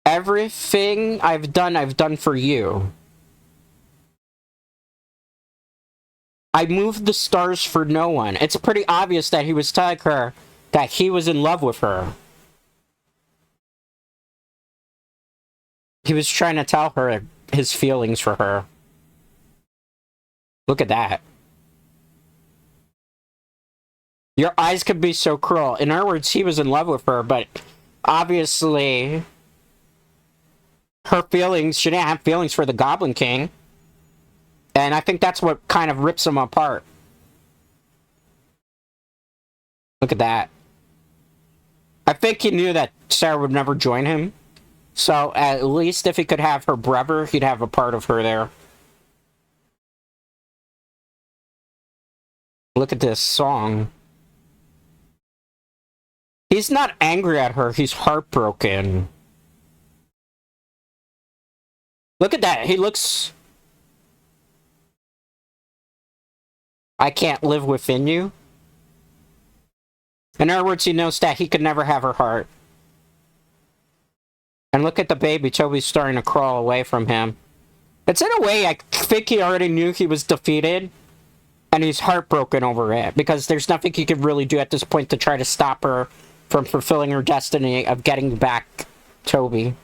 Everything I've done for you. I moved the stars for no one. It's pretty obvious that he was telling her that he was in love with her. He was trying to tell her his feelings for her. Look at that. Your eyes could be so cruel. In other words, he was in love with her, but obviously her feelings, she didn't have feelings for the Goblin King. And I think that's what kind of rips them apart. Look at that. I think he knew that Sarah would never join him. So at least if he could have her brother, he'd have a part of her there. Look at this song. He's not angry at her, he's heartbroken. Look at that, he looks... I can't live within you. In other words, he knows that he could never have her heart. And look at the baby, Toby's starting to crawl away from him. It's in a way, I think he already knew he was defeated. And he's heartbroken over it. Because there's nothing he could really do at this point to try to stop her from fulfilling her destiny of getting back Toby.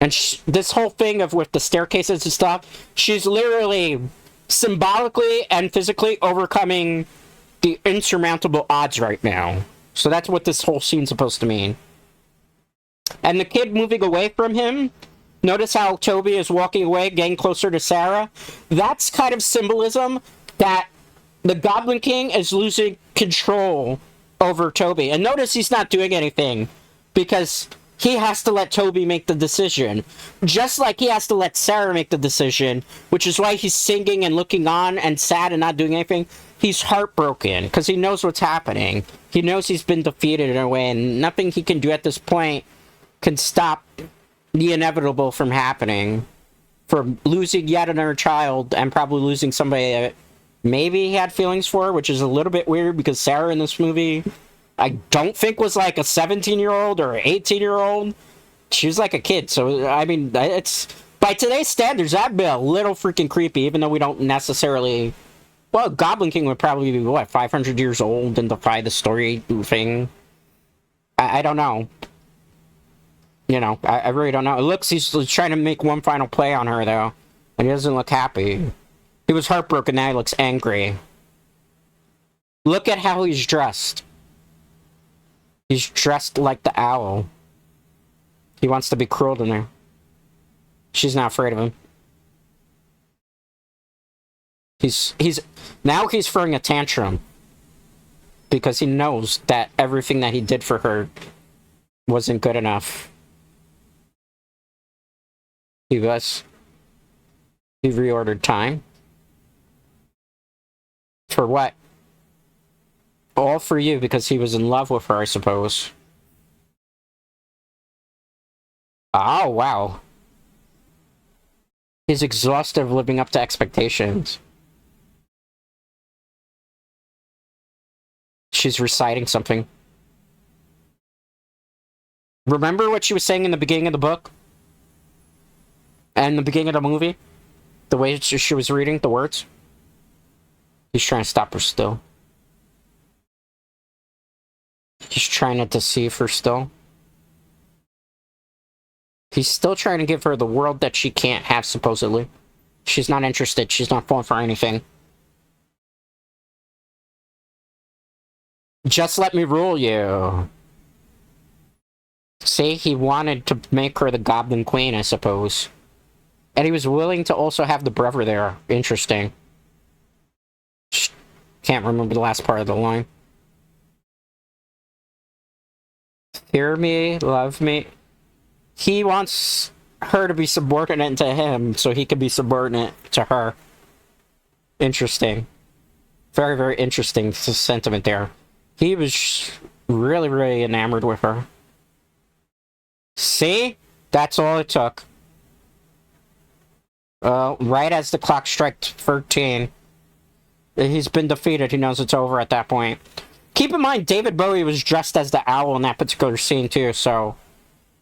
And this whole thing of with the staircases and stuff, she's literally symbolically and physically overcoming the insurmountable odds right now. So that's what this whole scene's supposed to mean. And the kid moving away from him, notice how Toby is walking away, getting closer to Sarah. That's kind of symbolism that the Goblin King is losing control over Toby. And notice he's not doing anything because he has to let Toby make the decision. Just like he has to let Sarah make the decision, which is why he's singing and looking on and sad and not doing anything. He's heartbroken because he knows what's happening. He knows he's been defeated in a way, and nothing he can do at this point can stop the inevitable from happening. From losing yet another child and probably losing somebody that maybe he had feelings for, which is a little bit weird because Sarah in this movie, I don't think was like a 17-year-old or 18-year-old. She was like a kid, so, I mean, it's... By today's standards, that'd be a little freaking creepy, even though we don't necessarily... Well, Goblin King would probably be, what, 500 years old and defy the story thing? I don't know. You know, I really don't know. It looks he's trying to make one final play on her, though. And he doesn't look happy. He was heartbroken, now he looks angry. Look at how he's dressed. He's dressed like the owl. He wants to be cruel to her. She's not afraid of him. Now he's throwing a tantrum. Because he knows that everything that he did for her wasn't good enough. He reordered time. For what? All for you, because he was in love with her, I suppose. Oh, wow. He's exhausted of living up to expectations. She's reciting something. Remember what she was saying in the beginning of the book? And the beginning of the movie? The way she was reading the words? He's trying to stop her still. He's trying to deceive her still. He's still trying to give her the world that she can't have, supposedly. She's not interested. She's not falling for anything. Just let me rule you. See, he wanted to make her the Goblin Queen, I suppose. And he was willing to also have the brother there. Interesting. Can't remember the last part of the line. Fear me, love me. He wants her to be subordinate to him, so he can be subordinate to her. Interesting. Very, very interesting sentiment there. He was really, really enamored with her. See? That's all it took. Right as the clock struck 13, he's been defeated. He knows it's over at that point. Keep in mind, David Bowie was dressed as the owl in that particular scene too, so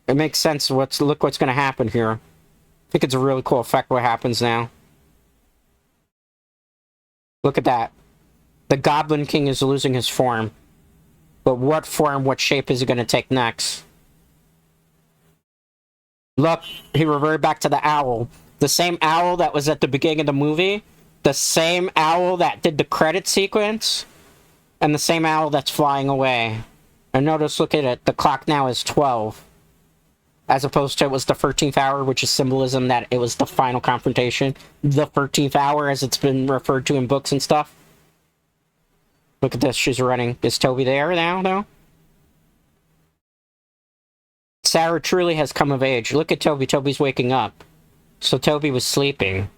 it makes sense. Look what's going to happen here. I think it's a really cool effect what happens now. Look at that. The Goblin King is losing his form. But what form, what shape is he going to take next? Look, he reverted back to the owl. The same owl that was at the beginning of the movie. The same owl that did the credit sequence. And the same owl that's flying away. And notice, look at it. The clock now is 12. As opposed to it was the 13th hour, which is symbolism that it was the final confrontation. The 13th hour, as it's been referred to in books and stuff. Look at this, she's running. Is Toby there now, though? Sarah truly has come of age. Look at Toby. Toby's waking up. So Toby was sleeping.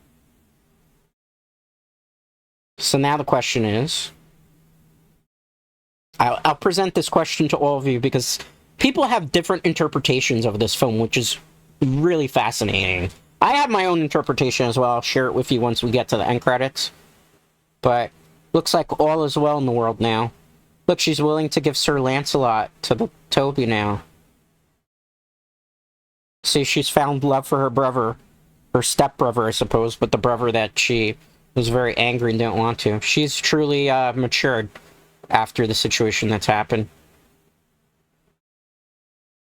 So now the question is... I'll present this question to all of you because people have different interpretations of this film, which is really fascinating. I have my own interpretation as well. I'll share it with you once we get to the end credits. But looks like all is well in the world now. Look, she's willing to give Sir Lancelot to Toby now. See, she's found love for her brother. Her stepbrother, I suppose, but the brother that she was very angry and didn't want to. She's truly matured after the situation that's happened.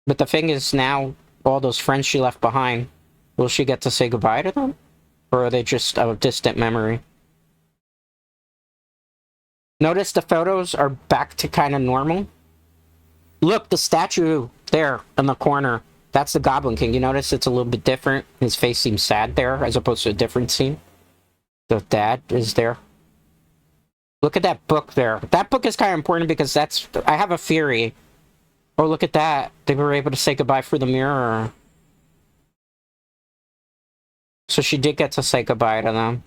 But the thing is now, all those friends she left behind, will she get to say goodbye to them? Or are they just a distant memory? Notice the photos are back to kind of normal. Look, the statue there in the corner. That's the Goblin King. You notice it's a little bit different. His face seems sad there, as opposed to a different scene. The dad is there. Look at that book there. That book is kind of important because that's... I have a theory. Oh, look at that. They were able to say goodbye through the mirror. So she did get to say goodbye to them.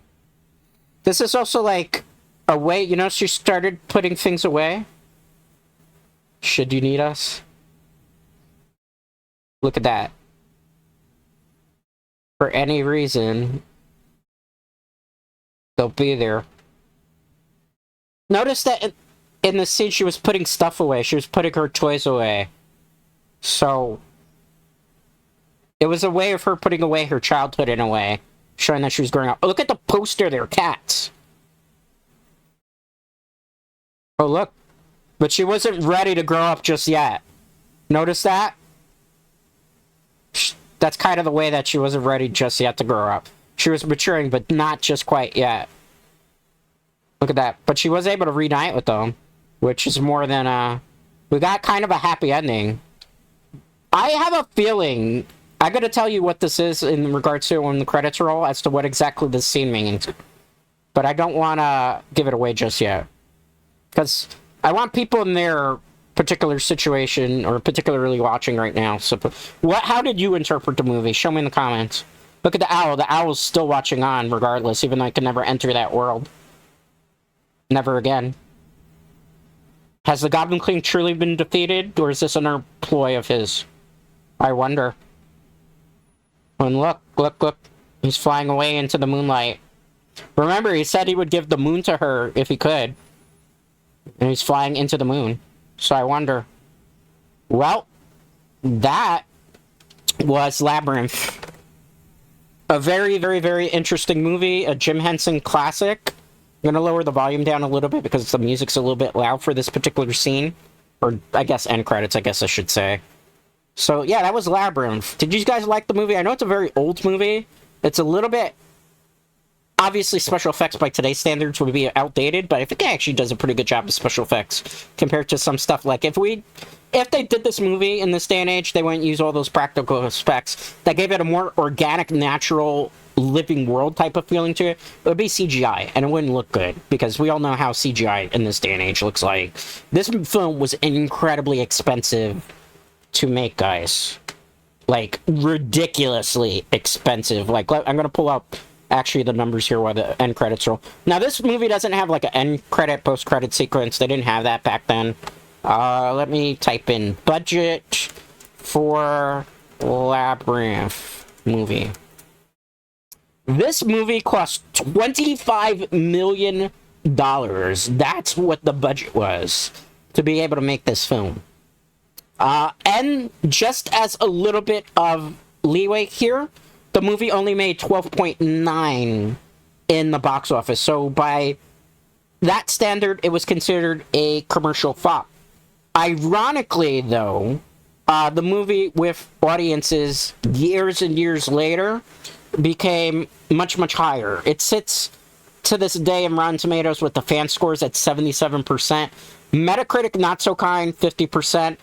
This is also like a way... You know, she started putting things away. Should you need us? Look at that. For any reason, they'll be there. Notice that in the scene she was putting stuff away. She was putting her toys away. So, it was a way of her putting away her childhood in a way. Showing that she was growing up. Oh, look at the poster there, cats. Oh, look. But she wasn't ready to grow up just yet. Notice that? That's kind of the way that she wasn't ready just yet to grow up. She was maturing, but not just quite yet. Look at that. But she was able to reunite with them, which is more than, we got kind of a happy ending. I have a feeling... I'm going to tell you what this is in regards to when the credits roll, as to what exactly this scene means. But I don't want to give it away just yet. Because I want people in their particular situation, or particularly watching right now. So, how did you interpret the movie? Show me in the comments. Look at the owl. The owl's still watching on, regardless, even though I can never enter that world. Never again. Has the Goblin King truly been defeated, or is this another ploy of his? I wonder. And look, look, look. He's flying away into the moonlight. Remember, he said he would give the moon to her if he could. And he's flying into the moon. So I wonder. Well, that was Labyrinth. A very, very, very interesting movie. A Jim Henson classic. I'm gonna lower the volume down a little bit because the music's a little bit loud for this particular scene. Or, I guess, end credits, I guess I should say. So, yeah, that was Labyrinth. Did you guys like the movie? I know it's a very old movie. It's a little bit... Obviously, special effects by today's standards would be outdated, but I think it actually does a pretty good job of special effects compared to some stuff. Like, if we if they did this movie in this day and age, they wouldn't use all those practical effects. That gave it a more organic, natural, living world type of feeling to it. It would be CGI, and it wouldn't look good, because we all know how CGI in this day and age looks like. This film was incredibly expensive to make, guys. Like, ridiculously expensive. Like, I'm gonna pull up, actually, the numbers here while the end credits roll. Now, this movie doesn't have, like, an end credit, post-credit sequence. They didn't have that back then. Let me type in budget for Labyrinth movie. This movie cost $25 million. That's what the budget was to be able to make this film. And just as a little bit of leeway here, the movie only made 12.9 in the box office. So by that standard, it was considered a commercial flop. Ironically, though, the movie with audiences years and years later became much, much higher. It sits to this day in Rotten Tomatoes with the fan scores at 77%. Metacritic, not so kind, 50%.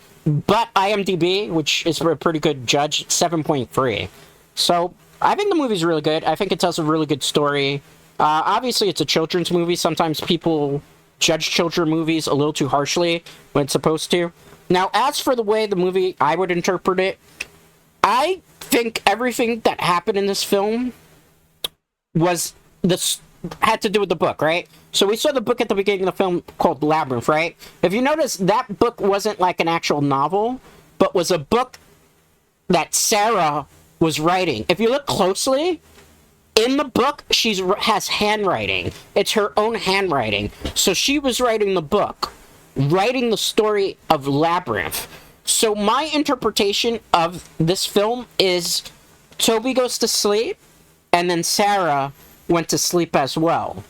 But IMDb, which is a pretty good judge, 7.3. So I think the movie's really good. I think it tells a really good story. Obviously, it's a children's movie. Sometimes people judge children movies a little too harshly when it's supposed to. Now, as for the way the movie, I would interpret it, I think everything that happened in this film had to do with the book, right? So we saw the book at the beginning of the film called Labyrinth, right? If you notice, that book wasn't like an actual novel, but was a book that Sarah was writing. If you look closely, in the book, she has handwriting. It's her own handwriting. So she was writing the book, writing the story of Labyrinth. So my interpretation of this film is Toby goes to sleep, and then Sarah went to sleep as well,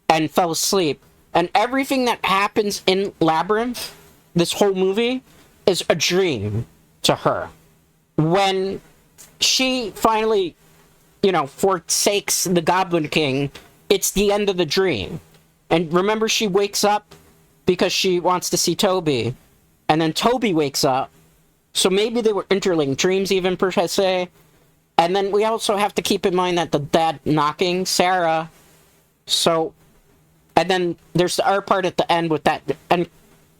and fell asleep. And everything that happens in Labyrinth, this whole movie, is a dream to her. When she finally, forsakes the Goblin King, it's the end of the dream. And remember, she wakes up because she wants to see Toby, and then Toby wakes up. So maybe they were interlinked dreams even, per se. And then we also have to keep in mind that the dad knocking Sarah. So, and then there's our part at the end with that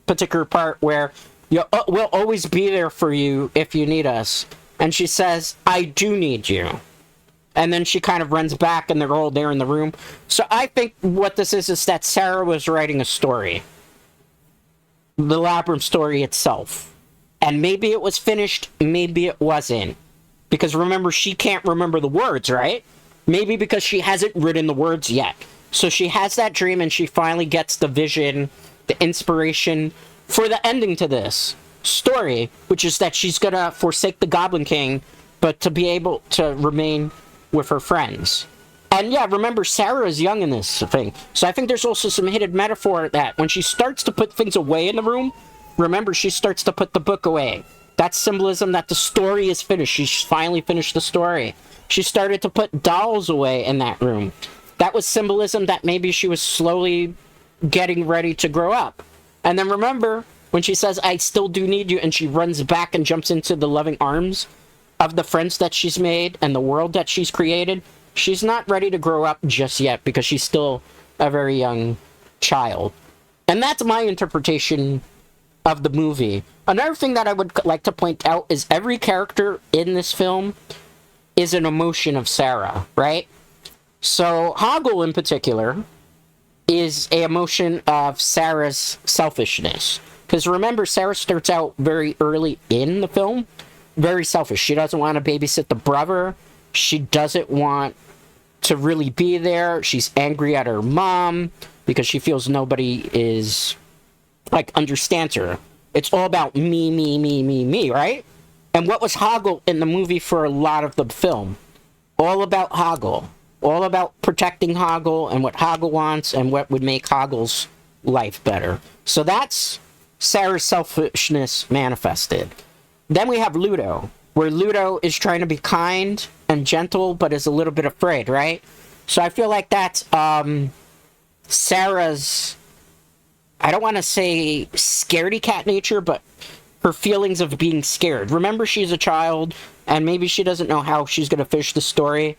particular part where we'll always be there for you if you need us. And she says, I do need you. And then she kind of runs back and they're all there in the room. So I think what this is that Sarah was writing a story. The Labyrinth story itself. And maybe it was finished, maybe it wasn't. Because remember, she can't remember the words, right? Maybe because she hasn't written the words yet. So she has that dream and she finally gets the vision, the inspiration for the ending to this story, which is that she's gonna forsake the Goblin King, but to be able to remain with her friends. And yeah, remember, Sarah is young in this thing. So I think there's also some hidden metaphor that when she starts to put things away in the room, remember, she starts to put the book away. That's symbolism that the story is finished. She's finally finished the story. She started to put dolls away in that room. That was symbolism that maybe she was slowly getting ready to grow up. And then remember, when she says, I still do need you, and she runs back and jumps into the loving arms of the friends that she's made and the world that she's created, she's not ready to grow up just yet because she's still a very young child. And that's my interpretation of the movie. Another thing that I would like to point out is every character in this film is an emotion of Sarah, right? So Hoggle in particular is an emotion of Sarah's selfishness. Because remember, Sarah starts out very early in the film very selfish. She doesn't want to babysit the brother. She doesn't want to really be there. She's angry at her mom because she feels nobody is, understands her. It's all about me, right? And what was Hoggle in the movie for a lot of the film? All about Hoggle. All about protecting Hoggle and what Hoggle wants and what would make Hoggle's life better. So that's Sarah's selfishness manifested. Then we have Ludo, where Ludo is trying to be kind and gentle, but is a little bit afraid, right? So I feel like that's Sarah's, I don't want to say scaredy cat nature, but her feelings of being scared. Remember, she's a child, and maybe she doesn't know how she's going to finish the story,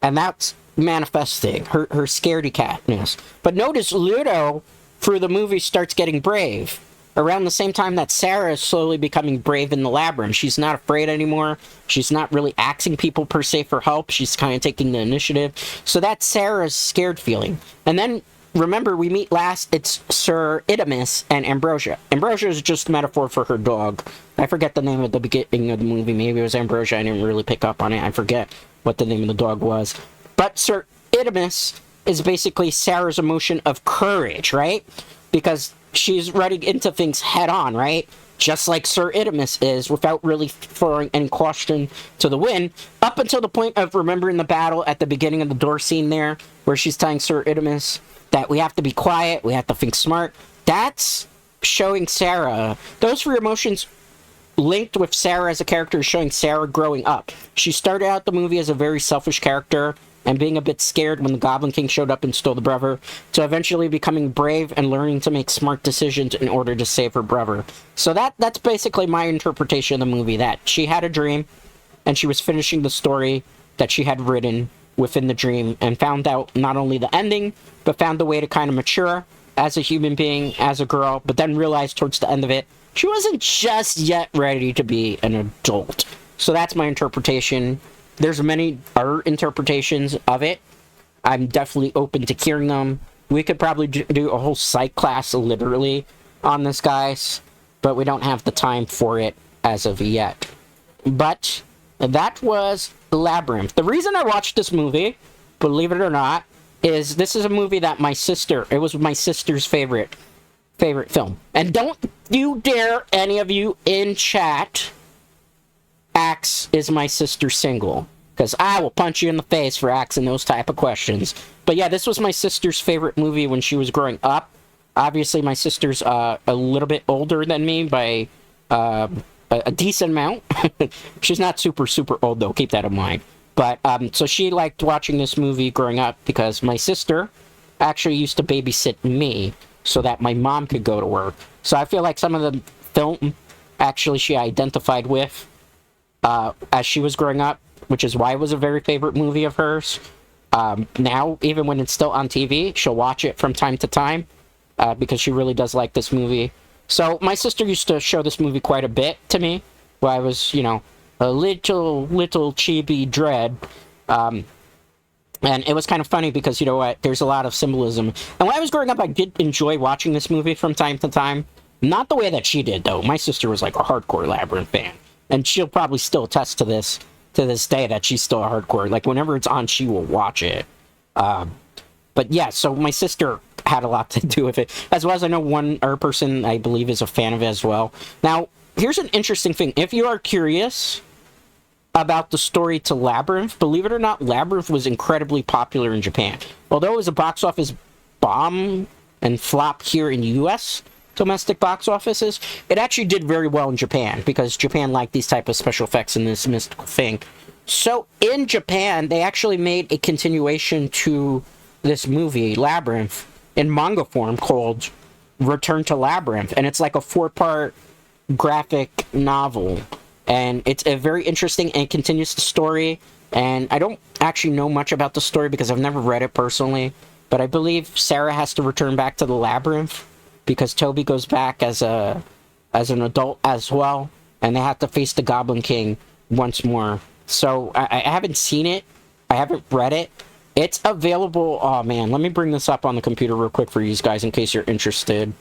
and that's manifesting her scaredy catness. But notice Ludo, through the movie, starts getting brave. Around the same time that Sarah is slowly becoming brave in the labyrinth. She's not afraid anymore. She's not really asking people per se for help. She's kind of taking the initiative. So that's Sarah's scared feeling. And then, remember, we meet last, it's Sir Idamus and Ambrosia. Ambrosia is just a metaphor for her dog. I forget the name at the beginning of the movie. Maybe it was Ambrosia. I didn't really pick up on it. I forget what the name of the dog was. But Sir Idamus is basically Sarah's emotion of courage, right? Because she's running into things head on, right? Just like Sir Idamus is, without really throwing any caution to the wind, up until the point of remembering the battle at the beginning of the door scene there, where she's telling Sir Idamus that we have to be quiet, we have to think smart. That's showing Sarah. Those three emotions linked with Sarah as a character is showing Sarah growing up. She started out the movie as a very selfish character, and being a bit scared when the Goblin King showed up and stole the brother, to eventually becoming brave and learning to make smart decisions in order to save her brother. So that's basically my interpretation of the movie, that she had a dream, and she was finishing the story that she had written within the dream, and found out not only the ending, but found a way to kind of mature as a human being, as a girl, but then realized towards the end of it, she wasn't just yet ready to be an adult. So that's my interpretation. There's many other interpretations of it. I'm definitely open to hearing them. We could probably do a whole psych class literally on this, guys, but we don't have the time for it as of yet. But that was Labyrinth. The reason I watched this movie, believe it or not, is this is a movie that it was my sister's favorite film. And don't you dare, any of you in chat, Axe is my sister single, because I will punch you in the face for asking those type of questions. But yeah, this was my sister's favorite movie when she was growing up. Obviously, my sister's a little bit older than me by a decent amount. She's not super old, though, keep that in mind. But so she liked watching this movie growing up because my sister actually used to babysit me so that my mom could go to work. So I feel like some of the film actually she identified with as she was growing up, which is why it was a very favorite movie of hers. Now, even when it's still on TV, she'll watch it from time to time because she really does like this movie. So my sister used to show this movie quite a bit to me when I was, a little chibi dread. And it was kind of funny because, you know what, there's a lot of symbolism. And when I was growing up, I did enjoy watching this movie from time to time. Not the way that she did, though. My sister was like a hardcore Labyrinth fan. And she'll probably still attest to this day, that she's still a hardcore. Like, whenever it's on, she will watch it. But yeah, so my sister had a lot to do with it. As well as I know one other person I believe is a fan of it as well. Now, here's an interesting thing. If you are curious about the story to Labyrinth, believe it or not, Labyrinth was incredibly popular in Japan. Although it was a box office bomb and flop here in the US domestic box offices, it actually did very well in Japan, because Japan liked these type of special effects and this mystical thing. So in Japan, they actually made a continuation to this movie, Labyrinth, in manga form called Return to Labyrinth, and it's like a 4-part graphic novel, and it's a very interesting and continues the story. And I don't actually know much about the story because I've never read it personally, but I believe Sarah has to return back to the Labyrinth because Toby goes back as an adult as well, and they have to face the Goblin King once more. So I haven't seen it, I haven't read it. It's available. Oh man, let me bring this up on the computer real quick for you guys in case you're interested.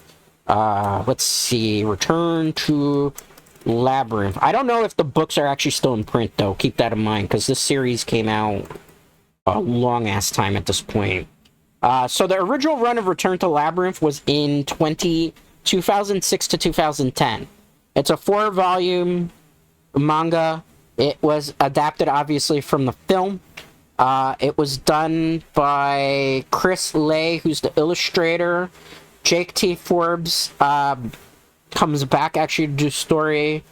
Let's see, Return to Labyrinth. I don't know if the books are actually still in print, though. Keep that in mind, because this series came out a long-ass time at this point. So the original run of Return to Labyrinth was in 2006 to 2010. It's a 4-volume manga. It was adapted, obviously, from the film. It was done by Chris Lay, who's the illustrator. Jake T. Forbes comes back, actually, to do story.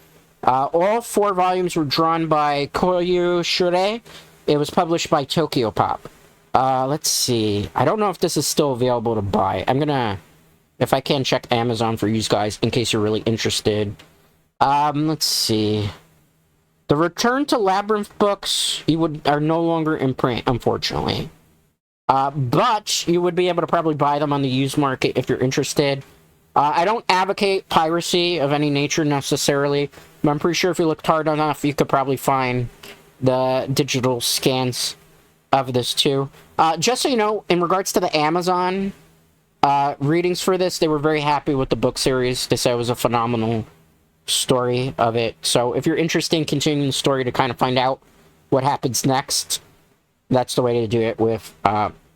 All 4 volumes were drawn by Koyu Shure. It was published by Tokyo Pop. Let's see. I don't know if this is still available to buy. I'm gonna, if I can, check Amazon for you guys in case you're really interested. Let's see. The Return to Labyrinth books are no longer in print, unfortunately. But you would be able to probably buy them on the used market if you're interested. I don't advocate piracy of any nature necessarily, but I'm pretty sure if you looked hard enough, you could probably find the digital scans of this too. Just so you know, in regards to the Amazon readings for this, they were very happy with the book series. They said it was a phenomenal story of it. So if you're interested in continuing the story to kind of find out what happens next, that's the way to do it with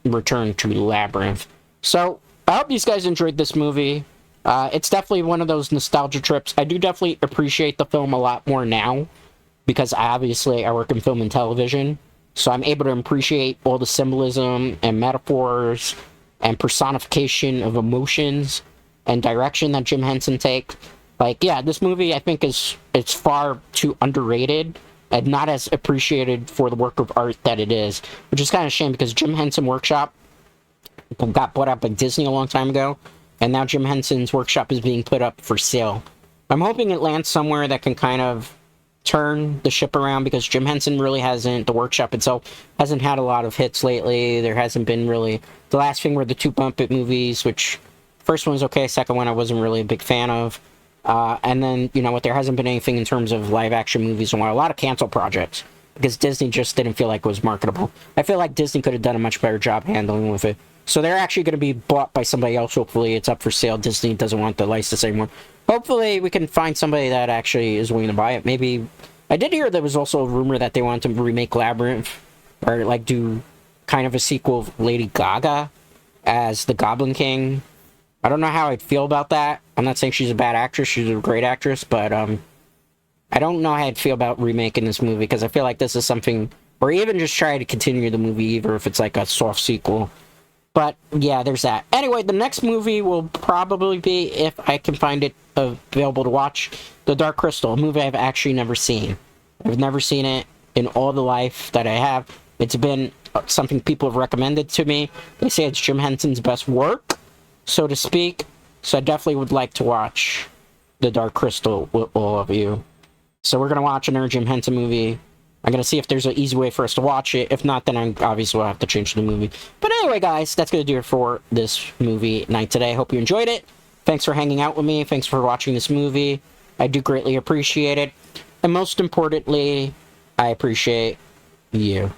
Return to Labyrinth. So I hope these guys enjoyed this movie. It's definitely one of those nostalgia trips. I do definitely appreciate the film a lot more now, because obviously I work in film and television, so I'm able to appreciate all the symbolism and metaphors and personification of emotions and direction that Jim Henson takes. Like, yeah, this movie I think it's far too underrated and not as appreciated for the work of art that it is, which is kind of a shame because Jim Henson Workshop got bought up by Disney a long time ago, and now Jim Henson's Workshop is being put up for sale. I'm hoping it lands somewhere that can kind of turn the ship around, because Jim Henson really hasn't, the Workshop itself hasn't had a lot of hits lately. There hasn't been really, the last thing were the two Bump It movies, which first one was okay, second one I wasn't really a big fan of. And then, you know what, there hasn't been anything in terms of live action movies in a while. A lot of canceled projects, because Disney just didn't feel like it was marketable. I feel like Disney could have done a much better job handling with it. So they're actually going to be bought by somebody else. Hopefully it's up for sale. Disney doesn't want the license anymore. Hopefully we can find somebody that actually is willing to buy it. Maybe, I did hear there was also a rumor that they wanted to remake Labyrinth, or like do kind of a sequel of Lady Gaga as the Goblin King. I don't know how I'd feel about that. I'm not saying she's a bad actress. She's a great actress, but I don't know how I'd feel about remaking this movie, because I feel like this is something, or even just try to continue the movie, even if it's like a soft sequel. But yeah, there's that. Anyway, the next movie will probably be, if I can find it available to watch, The Dark Crystal, a movie I've actually never seen. I've never seen it in all the life that I have. It's been something people have recommended to me. They say it's Jim Henson's best work, so to speak. So I definitely would like to watch The Dark Crystal with all of you. So we're going to watch another Jim Henson movie. I'm going to see if there's an easy way for us to watch it. If not, then I obviously will have to change the movie. But anyway, guys, that's going to do it for this movie night today. I hope you enjoyed it. Thanks for hanging out with me. Thanks for watching this movie. I do greatly appreciate it. And most importantly, I appreciate you.